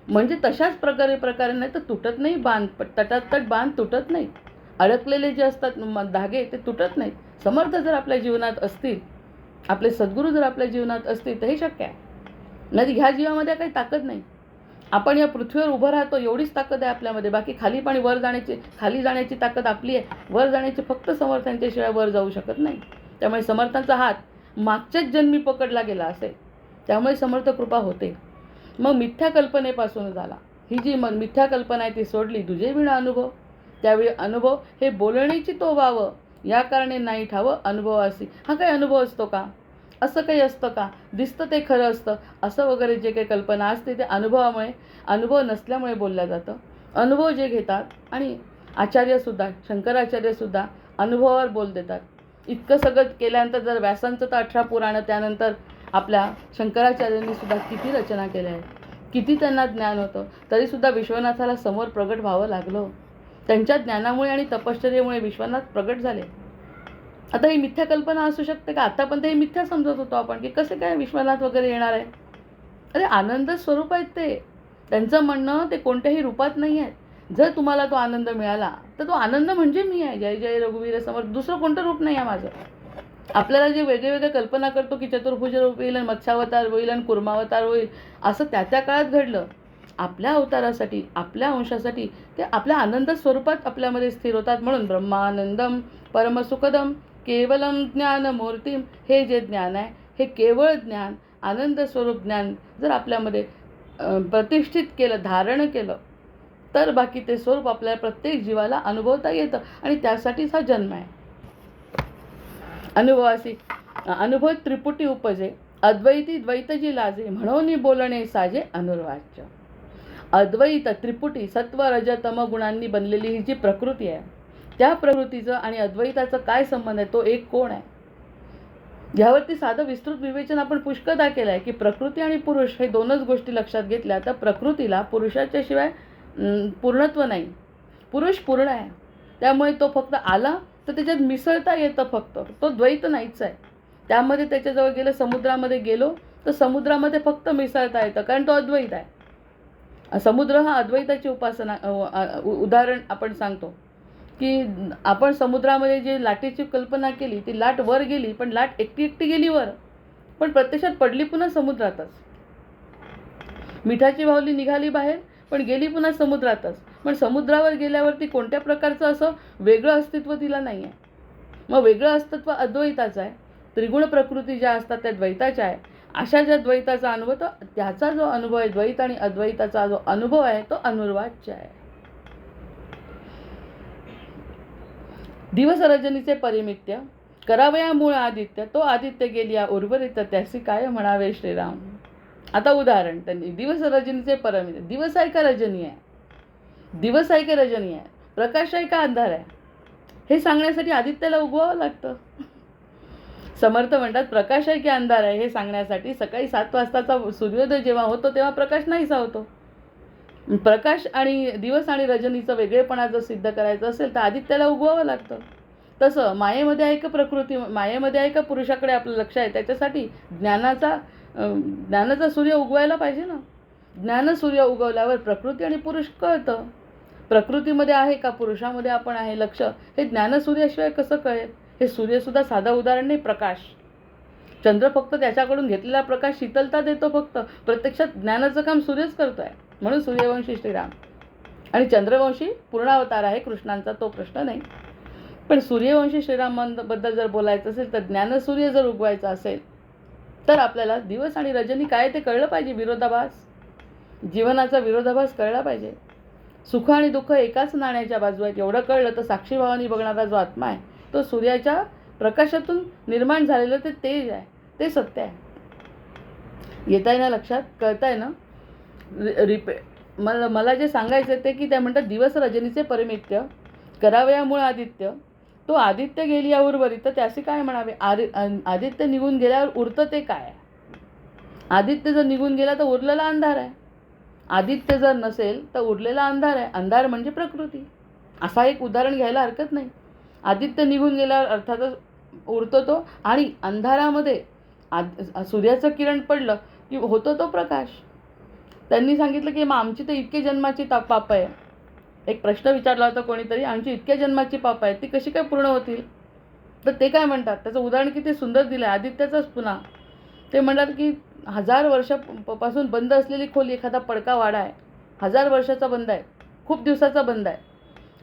म्हणजे तशाच प्रकारे नाही तर तुटत नाही बांध, तटातट बांध तुटत नाही. अडकलेले जे असतात धागे ते तुटत नाहीत. समर्थ जर आपल्या जीवनात असतील, आपले सद्गुरू जर आपल्या जीवनात असतील तर हे शक्य आहे. नाही ह्या जीवामध्ये काही ताकद नाही. आपण या पृथ्वीवर उभं राहतो एवढीच ताकद आहे आपल्यामध्ये. बाकी खाली वर खाली जाण्याची ताकद आपली आहे. वर जाण्याची फक्त समर्थांच्या शिवाय वर जाऊ शकत नाही. त्यामुळे समर्थांचा हात मागच्याच जन्मी पकडला गेला असेल. त्यामुळे समर्थ कृपा होते. मग मिथ्या कल्पनेपासून झाला. ही जी मिथ्या कल्पना आहे ती सोडली. तुझे विना अनुभव. त्यावेळी अनुभव हे बोलण्याची तो व्हावं या कारणे नाही ठावं अनुभव असे. हा काही अनुभव असतो का? असं काही असतं का? दिसतं ते खरं असतं असं वगैरे जे काही कल्पना असते ते अनुभवामुळे, अनुभव नसल्यामुळे बोललं जातं. अनुभव जे घेतात आणि आचार्यसुद्धा, शंकराचार्यसुद्धा अनुभवावर बोल देतात. इतकं सगळं केल्यानंतर जर व्यासांचं तर 18 पुराणं, त्यानंतर आपल्या शंकराचार्यांनी सुद्धा किती रचना केल्या आहेत, किती त्यांना ज्ञान होतं, तरीसुद्धा विश्वनाथाला समोर प्रगट व्हावं लागलं. त्यांच्या ज्ञानामुळे आणि तपश्चर्येमुळे विश्वनाथ प्रगट झाले. आता ही मिथ्या कल्पना असू शकते का? आतापर्यंत हे मिथ्या समजत होतो आपण की कसे काय विश्वनाथ वगैरे येणार आहे. अरे आनंद स्वरूप आहेत ते. त्यांचं म्हणणं ते कोणत्याही रूपात नाही आहेत. जर तुम्हाला तो आनंद मिळाला तर तो आनंद म्हणजे मी आहे. जय जय रघुवीर समर्थ. दुसरं कोणतं रूप नाही आहे माझं. आपल्याला जे वेगळे वेगळे कल्पना करतो की चतुर्भुज रूप येईल आणि मत्स्यावतार होईल आणि कुर्मावतार होईल, असं त्या त्या काळात घडलं. आपल्या अवतारासाठी, आपल्या अंशासाठी ते आपल्या आनंद स्वरूपात आपल्यामध्ये स्थिर होतात. म्हणून ब्रह्मानंदम परमसुखदम केवलम ज्ञानमूर्तीम. हे जे ज्ञान आहे हे केवळ ज्ञान, आनंद स्वरूप ज्ञान जर आपल्यामध्ये प्रतिष्ठित केलं, धारण केलं, तर बाकी ते स्वरूप आपल्याला प्रत्येक जीवाला अनुभवता येतं. आणि त्यासाठीच हा जन्म आहे. अनुभवासी अनुभव त्रिपुटी उपजे, अद्वैती द्वैत जी लाजे, म्हणून बोलणे साजे अनुर्वाच्य. अद्वैत त्रिपुटी सत्व रज तम गुणांनी बनलेली ही जी प्रकृती आहे, त्या प्रकृतीचं आणि अद्वैताचं काय संबंध आहे, तो एक कोण आहे. यावरती साधं विस्तृत विवेचन आपण पुष्कळदा केलं आहे की प्रकृती आणि पुरुष हे दोनच गोष्टी लक्षात घेतल्या तर प्रकृतीला पुरुषाच्या शिवाय पूर्णत्व नाही. पुरुष पूर्ण आहे, त्यामुळे तो फक्त आला तर त्याच्यात मिसळता येतं. फक्त तो द्वैत नाहीच आहे. त्यामध्ये त्याच्याजवळ गेलं, समुद्रामध्ये गेलो तर समुद्रामध्ये फक्त मिसळता येतं, कारण तो अद्वैत आहे. समुद्र हा अद्वैताची उपासना उदाहरण आपण सांगतो की आपण समुद्रामध्ये जे लाटेची कल्पना केली, ती लाट वर गेली, पण लाट एकटी एकटी गेली वर, पण प्रत्यक्षात पडली पुन्हा समुद्रातच. मिठाची बाहुली निघाली बाहेर, पण गेली पुन्हा समुद्रातच. पण समुद्रावर गेल्यावरती कोणत्या प्रकारचं असं वेगळं अस्तित्व तिला नाही आहे. मग वेगळं अस्तित्व अद्वैताचं आहे. त्रिगुण प्रकृती ज्या असतात त्या द्वैताच्या आहे. अशा ज्या द्वैताचा अनुभव, तर त्याचा जो अनुभव आहे, द्वैत आणि अद्वैताचा जो अनुभव आहे, तो अनुर्वाच्य आहे. दिवस रजनीचे परिमित्य करावया मूळ आदित्य, तो आदित्य गेलिया उर्वरित, त्यासी काय म्हणावे श्रीराम. आता उदाहरण त्यांनी दिवस रजनीचे परिमित्य. दिवस आहे का रजनी आहे, दिवस आहे का रजनी आहे, प्रकाश आहे का अंधार आहे, हे सांगण्यासाठी आदित्याला उगवावं लागतं. समर्थ म्हणतात प्रकाश आहे की अंधार आहे हे सांगण्यासाठी सकाळी 7 वाजताचा सूर्योदय जेव्हा होतो तेव्हा प्रकाश नाहीसा होतो. प्रकाश आणि दिवस आणि रजनीचं वेगळेपणा जर सिद्ध करायचं असेल तर आदित्याला उगवावं लागतं. तसं मायेमध्ये आहे का प्रकृती, मायेमध्ये आहे का पुरुषाकडे आपलं लक्ष आहे, त्याच्यासाठी ज्ञानाचा सूर्य उगवायला पाहिजे ना. ज्ञान सूर्य उगवल्यावर प्रकृती आणि पुरुष कळतं. प्रकृतीमध्ये आहे का पुरुषामध्ये आपण आहे लक्ष, हे ज्ञानसूर्याशिवाय कसं कळेल. हे सूर्यसुद्धा साधं उदाहरण नाही, प्रकाश. चंद्र फक्त त्याच्याकडून घेतलेला प्रकाश शीतलता देतो फक्त, प्रत्यक्षात ज्ञानाचं काम सूर्यच करतो आहे. म्हणून सूर्यवंशी श्रीराम आणि चंद्रवंशी पूर्णावतार आहे कृष्णांचा, तो प्रश्न नाही. पण सूर्यवंशी श्रीरामांबद्दल जर बोलायचं असेल तर ज्ञानसूर्य जर उगवायचा असेल तर आपल्याला दिवस आणि रजनी काय ते कळलं पाहिजे. विरोधाभास, जीवनाचा विरोधाभास कळला पाहिजे. सुख आणि दुःख एकाच नाण्याच्या बाजू आहेत एवढं कळलं तर साक्षीभावाने बघणारा जो आत्मा आहे तो सूर्याच्या प्रकाशातून निर्माण झालेलं ते तेज आहे, ते सत्य आहे. येत आहे ना लक्षात, कळत आहे ना. मला जे सांगायचं ते की त्या म्हणतात दिवस रजनीचे परिमित्य करावयामुळे आदित्य, तो आदित्य गेली या उर्वरित, त्याचे काय म्हणावे. आदित्य निघून गेल्यावर उरतं ते काय. आदित्य जर निघून गेला तर उरलेला अंधार आहे. आदित्य जर नसेल तर उरलेला अंधार आहे. अंधार म्हणजे प्रकृती. असा एक उदाहरण घ्यायला हरकत नाही. आदित्य निघून गेल्यावर अर्थातच उरतो तो, आणि अंधारामध्ये सूर्याचं किरण पडलं की होतो तो प्रकाश. त्यांनी सांगितलं की मग आमची तर इतके जन्माची पाप आहे. एक प्रश्न विचारला होता कोणीतरी, आमची इतक्या जन्माची पाप आहे ती कशी काय पूर्ण होतील. तर ते काय म्हणतात, त्याचं उदाहरण किती सुंदर दिलं आहे आदित्याचंच. पुन्हा ते म्हणतात की 1000 वर्षापासून बंद असलेली खोली, एखादा पडका वाडा आहे, 1000 वर्षाचा बंद आहे, खूप दिवसाचा बंद आहे,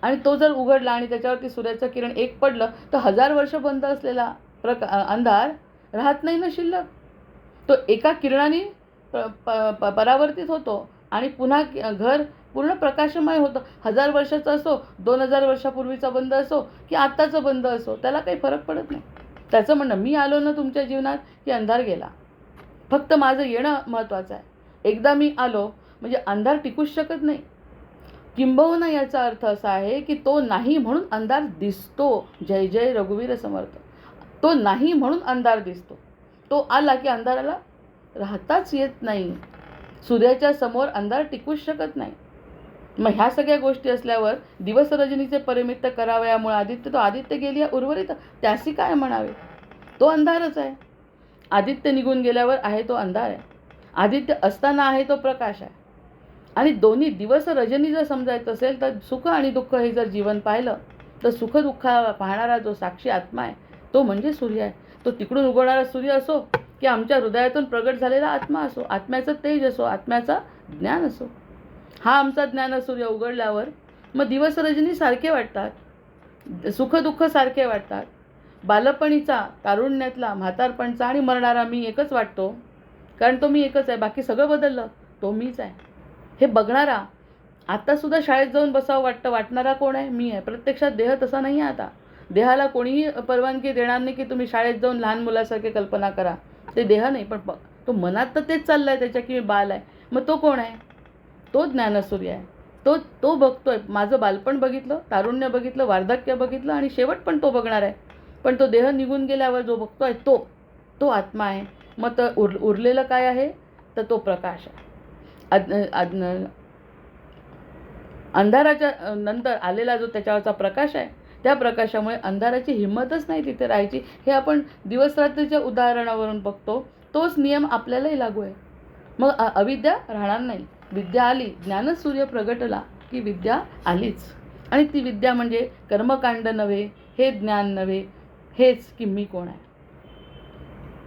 आणि तो जर उघडला आणि त्याच्यावरती सूर्याचं किरण एक पडलं तर 1000 वर्ष बंद असलेला अंधार राहत नाही ना शिल्लक. तो एका किरणाने परावर्तित होतो आणि पुन्हा घर पूर्ण प्रकाशमय होतं. 1000 वर्षाचा असो, 2000 वर्षापूर्वीचा बंद असो की आत्ताचं बंद असो, त्याला काही फरक पडत नाही. त्याचं म्हणणं, मी आलो ना तुमच्या जीवनात की अंधार गेला, फक्त माझं येणं महत्त्वाचं आहे. एकदा मी आलो म्हणजे अंधार टिकूच शकत नाही. किंबहुना याचा अर्थ असा आहे की तो नाही म्हणून अंधार दिसतो. जय जय रघुवीर समर्थ. तो नाही म्हणून अंधार दिसतो. तो आला की अंधाराला राहताच येत नाही. सूर्याच्या समोर अंधार टिकूच शकत नाही. मग ह्या सगळ्या गोष्टी असल्यावर दिवस रजनीचे परिमित्त करावयामुळे आदित्य, तो आदित्य गेली उर्वरित, त्यासी काय म्हणावे. तो अंधारच आहे. आदित्य निघून गेल्यावर आहे तो अंधार आहे. आदित्य असताना आहे तो प्रकाश आहे. आणि दोन्ही दिवस रजनी जर समजायचं असेल तर सुख आणि दुःख हे जर जीवन पाहिलं तर सुख दुःख पाहणारा जो साक्षी आत्मा आहे तो म्हणजे सूर्य आहे. तो तिकडून उगवणारा सूर्य असो की आमच्या हृदयातून प्रगट झालेला आत्मा असो, आत्म्याचं तेज असो, आत्म्याचा ज्ञान असो, हा आमचा ज्ञान सूर्य उघडल्यावर मग दिवस रजनी सारखे वाटतात, सुख दुःख सारखे वाटतात. बालपणीचा, तारुण्यातला, म्हातारपणचा आणि मरणारा मी एकच वाटतो, कारण तो मी एकच आहे. बाकी सगळं बदललं, तो मीच आहे. हे बघणारा आत्तासुद्धा शाळेत जाऊन बसावं वाटतं, वाटणारा कोण आहे? मी आहे. प्रत्यक्षात देह तसा नाही आहे. आता देहाला कोणीही परवानगी देणार नाही की तुम्ही शाळेत जाऊन लहान मुलासारखे कल्पना करा. ते देह नाही, पण तो मनात तर तेच चाललं आहे त्याच्या की मी बाल आहे. मग तो कोण आहे? तो ज्ञानसूर्य आहे. तो तो बघतोय. माझं बालपण बघितलं, तारुण्य बघितलं, वार्धक्य बघितलं आणि शेवट पण तो बघणार आहे. पण तो देह निघून गेल्यावर जो बघतोय तो आत्मा आहे. मग तर उरलेलं काय आहे? तर तो प्रकाश आहे. अंधाराच्या नंतर आलेला जो त्याच्यावरचा प्रकाश आहे, त्या प्रकाशामुळे अंधाराची हिंमतच नाही तिथे राहायची. हे आपण दिवसरात्रीच्या उदाहरणावरून बघतो. तोच नियम आपल्यालाही लागू आहे. मग अविद्या राहणार नाही. विद्या आली, ज्ञानच सूर्य प्रगटला की विद्या आलीच. आणि ती विद्या म्हणजे कर्मकांड नव्हे, हे ज्ञान नव्हे, हेच की मी कोण आहे.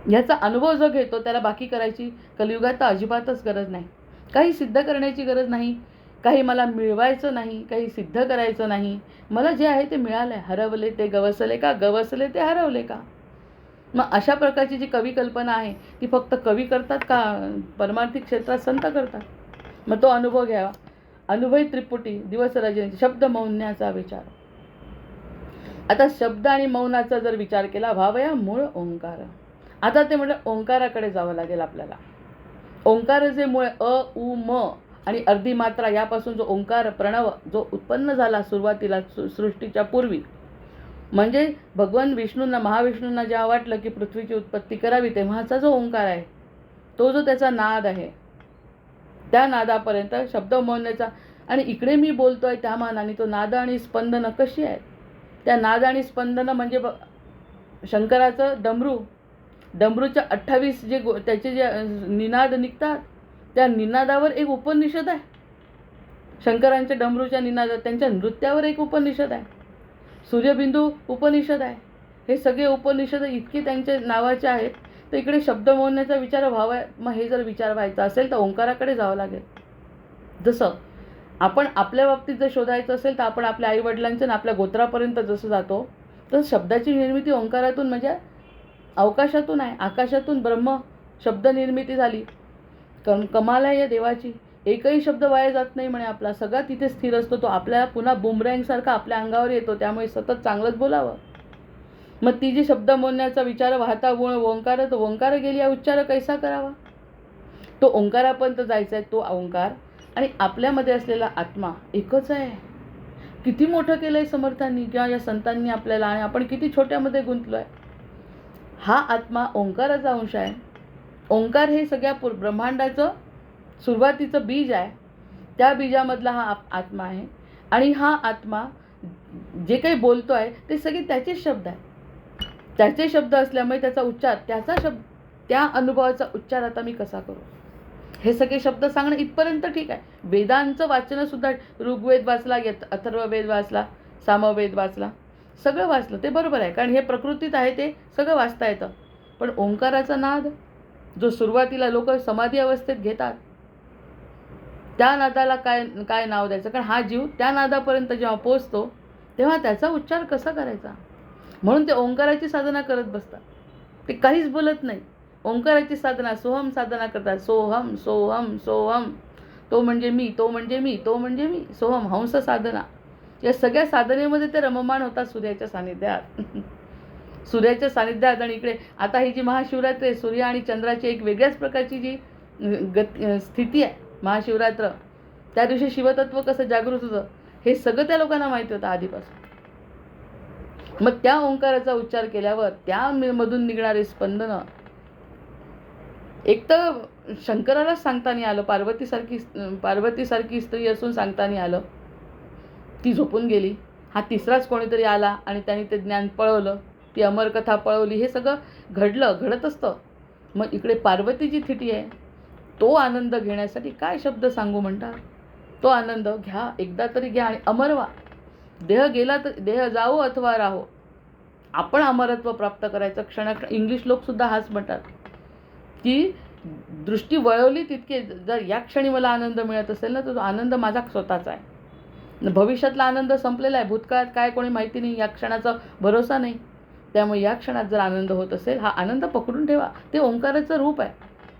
ह्याचा अनुभव जो घेतो त्याला बाकी करायची कलियुगात तर अजिबातच गरज नाही. काही सिद्ध करण्याची गरज नाही, काही मला मिळवायचं नाही, काही सिद्ध करायचं नाही. मला जे आहे ते मिळालं आहे. हरवले ते गवसले का, गवसले ते हरवले का. मग अशा प्रकारची जी कवी कल्पना आहे ती फक्त कवी करतात का परमार्थिक क्षेत्रात संत करतात? मग तो अनुभव घ्यावा. अनुभवी त्रिपुटी दिवस रजनी शब्द मौन्याचा विचार. आता शब्द आणि मौनाचा जर विचार केला, भावया मूळ ओंकार. आता ते म्हणजे ओंकाराकडे जावं लागेल आपल्याला. ओंकार जे मूळ अ उ म आणि अर्धी मात्रा यापासून जो ओंकार प्रणव जो उत्पन्न झाला सुरुवातीला सृष्टीच्या पूर्वी, म्हणजे भगवान विष्णूंना, महाविष्णूंना जेव्हा वाटलं की पृथ्वीची उत्पत्ती करावी तेव्हाचा जो ओंकार आहे, तो जो त्याचा नाद आहे, त्या नादापर्यंत शब्द मौन्याचा. आणि इकडे मी बोलतोय त्या मानाने तो नाद आणि स्पंदनं कशी आहेत? त्या नाद आणि स्पंदनं म्हणजे शंकराचं डमरूच्या 28 त्याचे जे निनाद निघतात, त्या निनादावर एक उपनिषद आहे. शंकरांच्या डमरूच्या निनादात त्यांच्या नृत्यावर एक उपनिषद आहे. सूर्यबिंदू उपनिषद आहे. हे सगळे उपनिषद इतके त्यांच्या नावाचे आहेत. तर इकडे शब्द मौन्याचा विचार व्हावा. मग हे जर विचार व्हायचा असेल तर ओंकाराकडे जावं लागेल. जसं आपण आपल्या बाबतीत जर शोधायचं असेल तर आपण आपल्या आईवडिलांच्या आणि आपल्या गोत्रापर्यंत जसं जातो तसं शब्दाची निर्मिती ओंकारातून म्हणजे अवकाशातून आहे. आकाशातून ब्रह्म शब्द निर्मिती झाली. कमाल आहे या देवाची. एकही शब्द वाया जात नाही म्हणे आपला. सगळा तिथे स्थिर असतो. तो आपल्याला पुन्हा बुमरँगसारखा आपल्या अंगावर येतो. त्यामुळे सतत चांगलंच बोलावं. मग ती जी शब्द मोडण्याचा विचार वाहता गुण ओंकार, तो ओंकार गेली या उच्चार कैसा करावा. तो ओंकारापर्यंत जायचा आहे. तो ओंकार आणि आपल्यामध्ये असलेला आत्मा एकच आहे. किती मोठं केलं आहे समर्थांनी किंवा या संतांनी आपल्याला, आणि आपण किती छोट्यामध्ये गुंतलो आहे. हा आत्मा ओंकाराचा अंश आहे. ओंकार हे सगळ्या ब्रह्मांडाचं सुरुवातीचं बीज आहे. त्या बीजामधला हा आत्मा आहे. आणि हा आत्मा जे काही बोलतो आहे ते सगळे त्याचेच शब्द आहेत. त्याचे शब्द असल्यामुळे त्याचा उच्चार, त्या अनुभवाचा उच्चार आता मी कसा करू. हे सगळे शब्द सांगणं इथपर्यंत ठीक आहे. वेदांचं वाचनसुद्धा, ऋग्वेद वाचला, अथर्ववेद वाचला, सामवेद वाचला, सगळं वाचलं ते बरोबर आहे, कारण हे प्रकृतीत आहे ते सगळं वाचता येतं. पण ओंकाराचा नाद जो सुरुवातीला लोक समाधी अवस्थेत घेतात, त्या नादाला काय नाव द्यायचं. कारण हा जीव त्या नादापर्यंत जेव्हा पोचतो तेव्हा त्याचा उच्चार कसा करायचा. म्हणून ते ओंकाराची साधना करत बसतात. ते काहीच बोलत नाही. ओंकाराची साधना, सोहम साधना करतात. सोहम सोहम सोहम. तो म्हणजे मी, तो म्हणजे मी, तो म्हणजे मी. सोहम हंस साधना. या सगळ्या साधनेमध्ये ते रममाण होतात सूर्याच्या सानिध्यात. सूर्याच्या सानिध्यात. आणि इकडे आता ही जी महाशिवरात्री आहे, सूर्य आणि चंद्राची एक वेगळ्याच प्रकारची जी स्थिती आहे महाशिवरात्र. त्या दिवशी शिवतत्व कसं जागृत होतं हे सगळं त्या लोकांना माहिती होतं आधीपासून. मग त्या ओंकाराचा उच्चार केल्यावर त्यामधून निघणारे स्पंदनं एक तर शंकरालाच सांगता नाही आलं. पार्वतीसारखी स्त्री असून सांगता नाही आलं. ती झोपून गेली. हा तिसराच कोणीतरी आला आणि त्याने ते ज्ञान पळवलं. ती अमरकथा पळवली. हे सगळं घडत असतं. मग इकडे पार्वतीची स्थिती आहे. तो आनंद घेण्यासाठी काय शब्द सांगू म्हणतात. तो आनंद घ्या, एकदा तरी घ्या आणि अमर व्हा. देह गेला तर देह जाओ अथवा राहो, आपण अमरत्व प्राप्त करायचं क्षण. इंग्लिश लोकसुद्धा हाच म्हणतात की दृष्टी वळवली तितके, जर या क्षणी मला आनंद मिळत असेल ना, तर तो आनंद माझा स्वतःचा आहे. भविष्यातला आनंद संपलेला आहे, भूतकाळात काय कोणी माहिती नाही, या क्षणाचा भरोसा नाही. त्यामुळे या क्षणात जर आनंद होत असेल, हा आनंद पकडून ठेवा. ते ओंकाराचं रूप आहे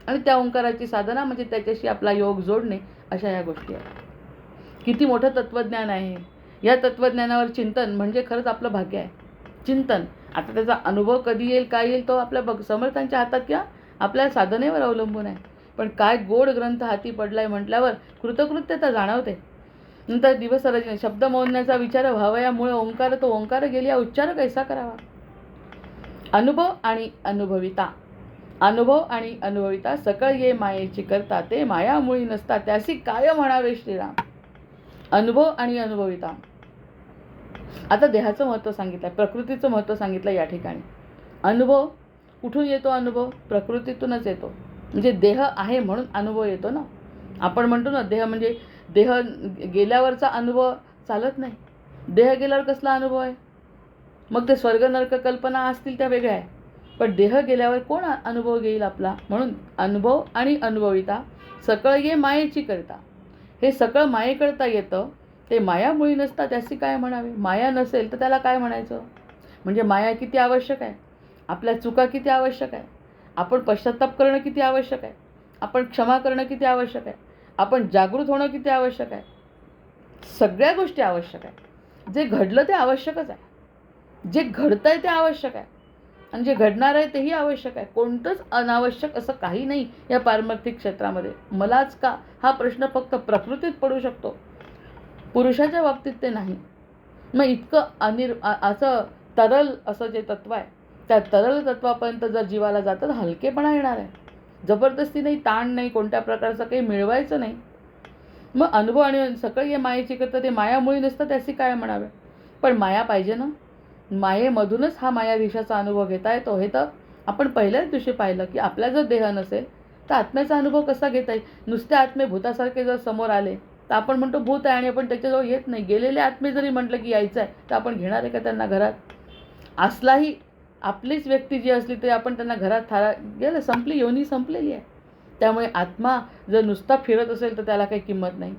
आणि त्या ओंकाराची साधना म्हणजे त्याच्याशी आपला योग जोडणे, अशा या गोष्टी आहेत. किती मोठं तत्त्वज्ञान आहे. या तत्त्वज्ञानावर चिंतन म्हणजे खरंच आपलं भाग्य आहे. चिंतन, आता त्याचा अनुभव कधी येईल काय येईल तो आपल्या समर्थांच्या हातात किंवा आपल्या साधनेवर अवलंबून आहे. पण काय गोड ग्रंथ हाती पडलाय म्हटल्यावर कृतकृत्यता जाणवते. नंतर दिवस रजनी शब्द मोजण्याचा विचार व्हावयामुळे ओंकार तो ओंकार गेली, हा उच्चार कैसा करावा. अनुभव आणि अनुभविता, अनुभव आणि अनुभविता सकळ ये मायेची करता, ते मायामुळी नसता त्यासी काय म्हणावे श्रीराम. अनुभव आणि अनुभविता. आता देहाचं महत्त्व सांगितलं आहे, प्रकृतीचं महत्त्व सांगितलं या ठिकाणी. अनुभव कुठून येतो? अनुभव प्रकृतीतूनच येतो. म्हणजे देह आहे म्हणून अनुभव येतो ना. आपण म्हणतो ना, देह म्हणजे देह गेल्यावरचा अनुभव चालत नाही. देह गेल्यावर कसला अनुभव आहे? मग ते स्वर्ग नरक कल्पना असतील त्या वेगळ्या आहे, पण देह गेल्यावर कोण अनुभव घेईल आपला. म्हणून अनुभव आणि अनुभविता सकळ ये मायेची करता. हे सगळं मायेकरता येतं, ते मायामुळी नसता त्याची काय म्हणावे. माया नसेल तर त्याला काय म्हणायचं. म्हणजे माया किती आवश्यक आहे, आपल्या चुका किती आवश्यक आहे, आपण पश्चाताप करणं किती आवश्यक आहे, आपण क्षमा करणं किती आवश्यक आहे, आपण जागृत होणं किती आवश्यक आहे. सगळ्या गोष्टी आवश्यक आहे. जे घडलं ते आवश्यकच आहे, जे घडतं आहे ते आवश्यक आहे, आणि जे घडणार आहे तेही आवश्यक आहे. कोणतंच अनावश्यक असं काही नाही या पारमार्थिक क्षेत्रामध्ये. मलाच का हा प्रश्न फक्त प्रकृतीत पडू शकतो, पुरुषाच्या बाबतीत ते नाही. मग इतकं असं तरल असं जे तत्व आहे, त्या तरल तत्वापर्यंत जर जीवाला जातं तर हलकेपणा येणार आहे. जबरदस्ती नाही, ताण नाही, कोणत्या प्रकारचं काही मिळवायचं नाही. मग अनुभव आणि सकळ ये मायेची करता, ते मायामुळी नसतं त्याची काय म्हणावे. पण माया पाहिजे ना. मायेमधूनच हा मायाधीशाचा अनुभव घेता येतो. हे तर आपण पहिल्याच दिवशी पाहिलं की आपला जर देह नसेल तर आत्म्याचा अनुभव कसा घेता येईल. नुसते आत्मे भूतासारखे जर समोर आले तर आपण म्हणतो भूत आहे आणि आपण त्याच्याजवळ येत नाही. गेलेले आत्मे जरी म्हटलं की यायचं आहे तर आपण घेणार आहे का त्यांना घरात. असलाही आपलीच व्यक्ती जी असली तरी आपण त्यांना घरात गेलं, संपली, योनी संपलेली आहे. त्यामुळे आत्मा जर नुसता फिरत असेल तर त्याला काही किंमत नाही.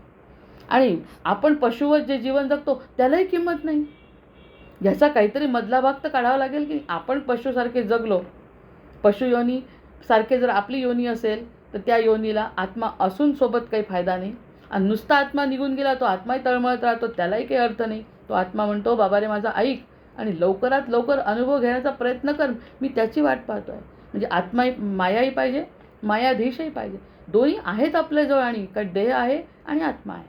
आणि आपण पशुवत जे जीवन जगतो त्यालाही किंमत नाही. ह्याचा काहीतरी मधला भाग तर काढावा लागेल की आपण पशुसारखे जगलो, पशुयोनी सारखे जर आपली योनी असेल तर त्या योनीला आत्मा असून सोबत काही फायदा नाही. आणि नुसता आत्मा निघून गेला, तो आत्माही तळमळत राहतो, त्यालाही काही अर्थ नाही. तो आत्मा म्हणतो बाबा रे माझा ऐक आणि लवकरात लवकर अनुभव घेण्याचा प्रयत्न कर, मी त्याची वाट पाहतो आहे. म्हणजे आत्माही मायाही पाहिजे, मायाधीशही पाहिजे. दोन्ही आहेत आपल्याजवळ. आणि काही देह आहे आणि आत्मा आहे.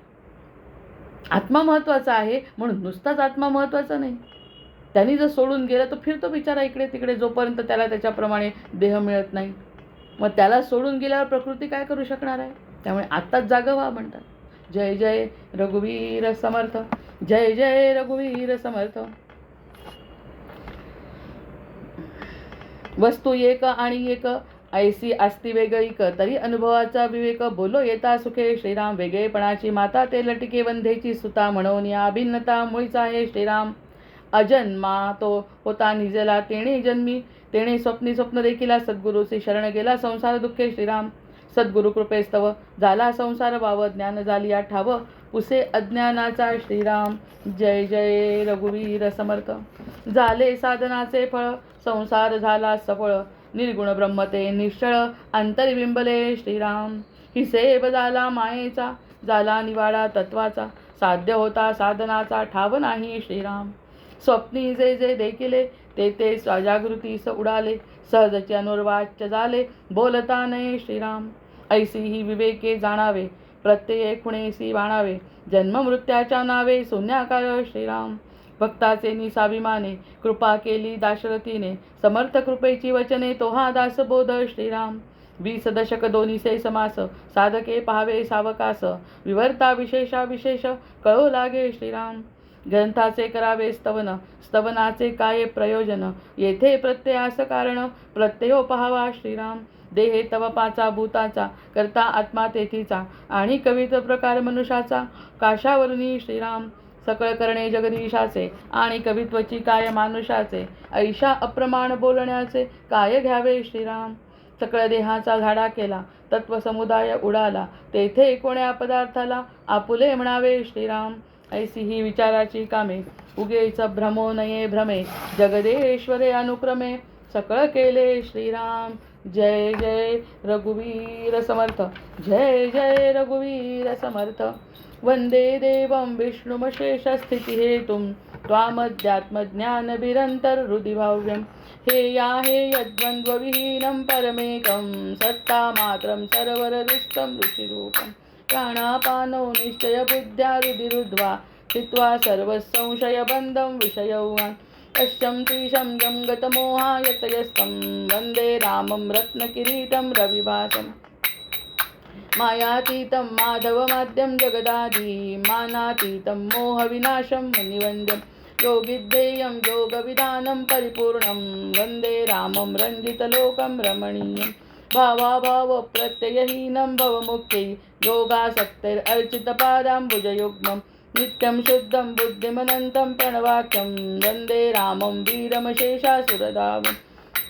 आत्मा महत्त्वाचा आहे म्हणून नुसताच आत्मा महत्त्वाचा नाही. त्यांनी जर सोडून गेलं तर फिरतो बिचारा इकडे तिकडे, जोपर्यंत त्याला त्याच्याप्रमाणे देह मिळत नाही. मग त्याला सोडून गेल्यावर प्रकृती काय करू शकणार आहे. त्यामुळे आत्ताच जागं व्हा म्हणतात. जय जय रघुवीर समर्थ, जय जय रघुवीर समर्थ. वस्तू एक आणि एक ऐसी असती वेगळीक, तरी अनुभवाचा विवेक. बोलो येता सुखे श्रीराम, वेगळेपणाची माता ते लटिके वंधेची सुता. म्हणून या भिन्नता मुळीच आहे श्रीराम. अजन्मा तो होता निजला तेणे जन्मी, तेणे स्वप्न देखीला. सद्गुरूची शरण गेला संसार दुःखे श्रीराम. सद्गुरु कृपेस्तव झाला संसार वाव, ज्ञान झाली ठाव पुसे अज्ञानाचा श्रीराम. जय जय रघुवीर समर्थ. झाले साधनाचे फळ, संसार झाला सफळ. निर्गुण ब्रह्म ते निश्चळ, अंतर्बिंबले श्रीराम. हिसेब झाला मायेचा, झाला निवाडा तत्वाचा. साध्य होता साधनाचा, ठाव नाही श्रीराम. स्वप्नी जे जे देखिले, ते ते जागृतीस उडाले. सहजचे अनुर्वाच्य झाले, बोलता नये श्रीराम. ऐसी ही विवेके जाणावे, प्रत्यये खुणेसी बाणावे. जन्म मृत्याच्या नावे, शून्याकार श्रीराम. भक्ताचे निसाभिमाने, कृपा केली दाशरथीने. समर्थ कृपेची वचने, तो हा दासबोध श्रीराम. 20 दशक दोन्हीसे समास, साधके पाहावे सावकास. विवर्ता विशेषा विशेष, कळो लागे श्रीराम. ग्रंथाचे करावे स्तवन, स्तवनाचे काय प्रयोजन. येथे प्रत्ययास कारण, प्रत्ययो पहावा श्रीराम. देहे तव पाचा भूताचा, करता आत्मा तेथीचा, आणि कवित्व प्रकार मनुष्याचा, काशावरुनी श्रीराम. सकळ करणे जगदीशाचे, आणि कवित्वची काय मानुषाचे, ऐशा अप्रमाण बोलण्याचे काय घ्यावे श्रीराम. सकळ देहाचा झाडा केला, तत्वसमुदाय उडाला, तेथे कोण्या पदार्थाला आपुले म्हणावे श्रीराम. ऐसी ही विचाराची कामे, उगेच भ्रमो नये भ्रमे, जगदेश्वरे अनुक्रमे, सकळ केले श्रीराम. जय जय रघुवीर समर्थ, जय जय रघुवीर समर्थ. वंदे देवं विष्णुमशेषस्थितिहेतुं, त्वामध्यात्मज्ञानभिरन्तर्हृदि हेया हे यद्वन्द्वविहीनं परमेकं, सत्तामात्रं सर्वरदुष्टं ऋषिरूपं. प्राणापानौ निश्चयबुद्ध्या रुधिरुद्ध्वा, स्थित्वा सर्वसंशयबन्धं विषयौहान्. पश्यन्ति शं यं गतमोहायतयस्तं, वन्दे रामं रत्नकिरीटं रविभासम्. मायातीतं माधवमाद्यं जगदादि, मानातीतं मोहविनाशं मुनिवन्द्यं. योगिद्धेयं योगविधानं परिपूर्णं, वन्दे रामं रञ्जितलोकं रमणीयं. भावाभावप्रत्ययहीनं भवमुक्त्यै, योगासक्तैरर्चितपादाम्बुजयुग्मं. नित्यं शुद्धं बुद्धिमनन्तं प्रणवाख्यं, वन्दे रामं वीरमशेषासुरधावम्.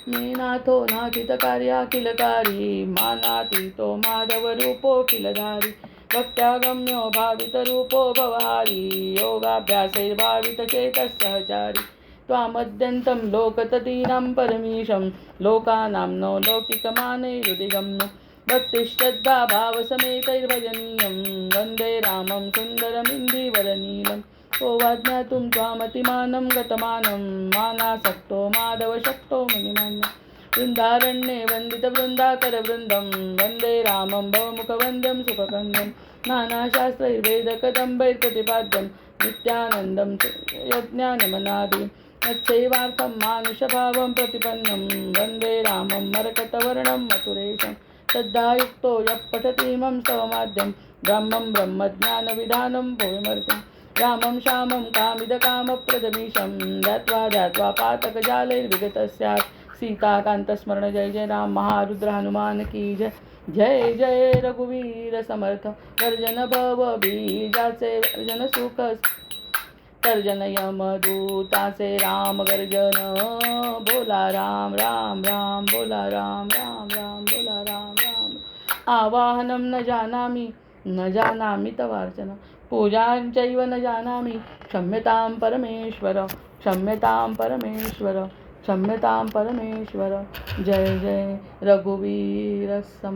मेनाथो नाथितकार्याखिलकारी, मानातीतो माधवरूपोऽखिलधारी. भक्त्यागम्यो भावितरूपो भवहारी, योगाभ्यासैर्भावितचेतः सहचारी. त्वामद्यन्तं लोकततीनां परमीशं, लोकानां नो लौकिकमानैरुदिगम्यं. भक्तिश्रद्धा भावसमेतैर्भजनीयं, वन्दे रामं सुन्दरमिन्दिवरनीलं. को वा ज्ञातुं त्वामतिमानं गतमानं, मानासक्तो माधवशक्तो मुनिमान्यः. वृन्दारण्ये वन्दितवृन्दाकरवृन्दं, वन्दे रामं भवमुखवन्द्यं सुखकन्दं. नानाशास्त्रैर्वेदकदम्बैर्प्रतिपाद्यं, नित्यानन्दं यज्ञानमनादिं. मत्सेवार्थं मानुषभावं प्रतिपन्नं, वन्दे रामं मरकतवर्णं मथुरेशं. श्रद्धायुक्तो यः पठतीमं स्तवमाद्यं, ब्रह्मं ब्रह्मज्ञानविधानं भुविमर्त्यं. रामं श्यामं कामिदकामप्रदमीशं, ध्यात्वा ध्यात्वा पातकजालैर्विगतः स्यात्. सीताकान्तस्मरण जय जय राम, महारुद्र हनुमान की जय. जय जय रघुवीर समर्थ, गर्जन भव बीजाचे वर्जन सुख, तर्जन यमदूताचे राम गर्जन. बोला राम राम राम, बोला राम राम राम, बोला राम राम. आवाहनं न जानामि तवार्चन, पूजाञ्चैव न जानामि. क्षम्यतां परमेश्वर, क्षम्यतां परमेश्वर, क्षम्यतां परमेश्वर. जय जय रघुवीर समर्थ.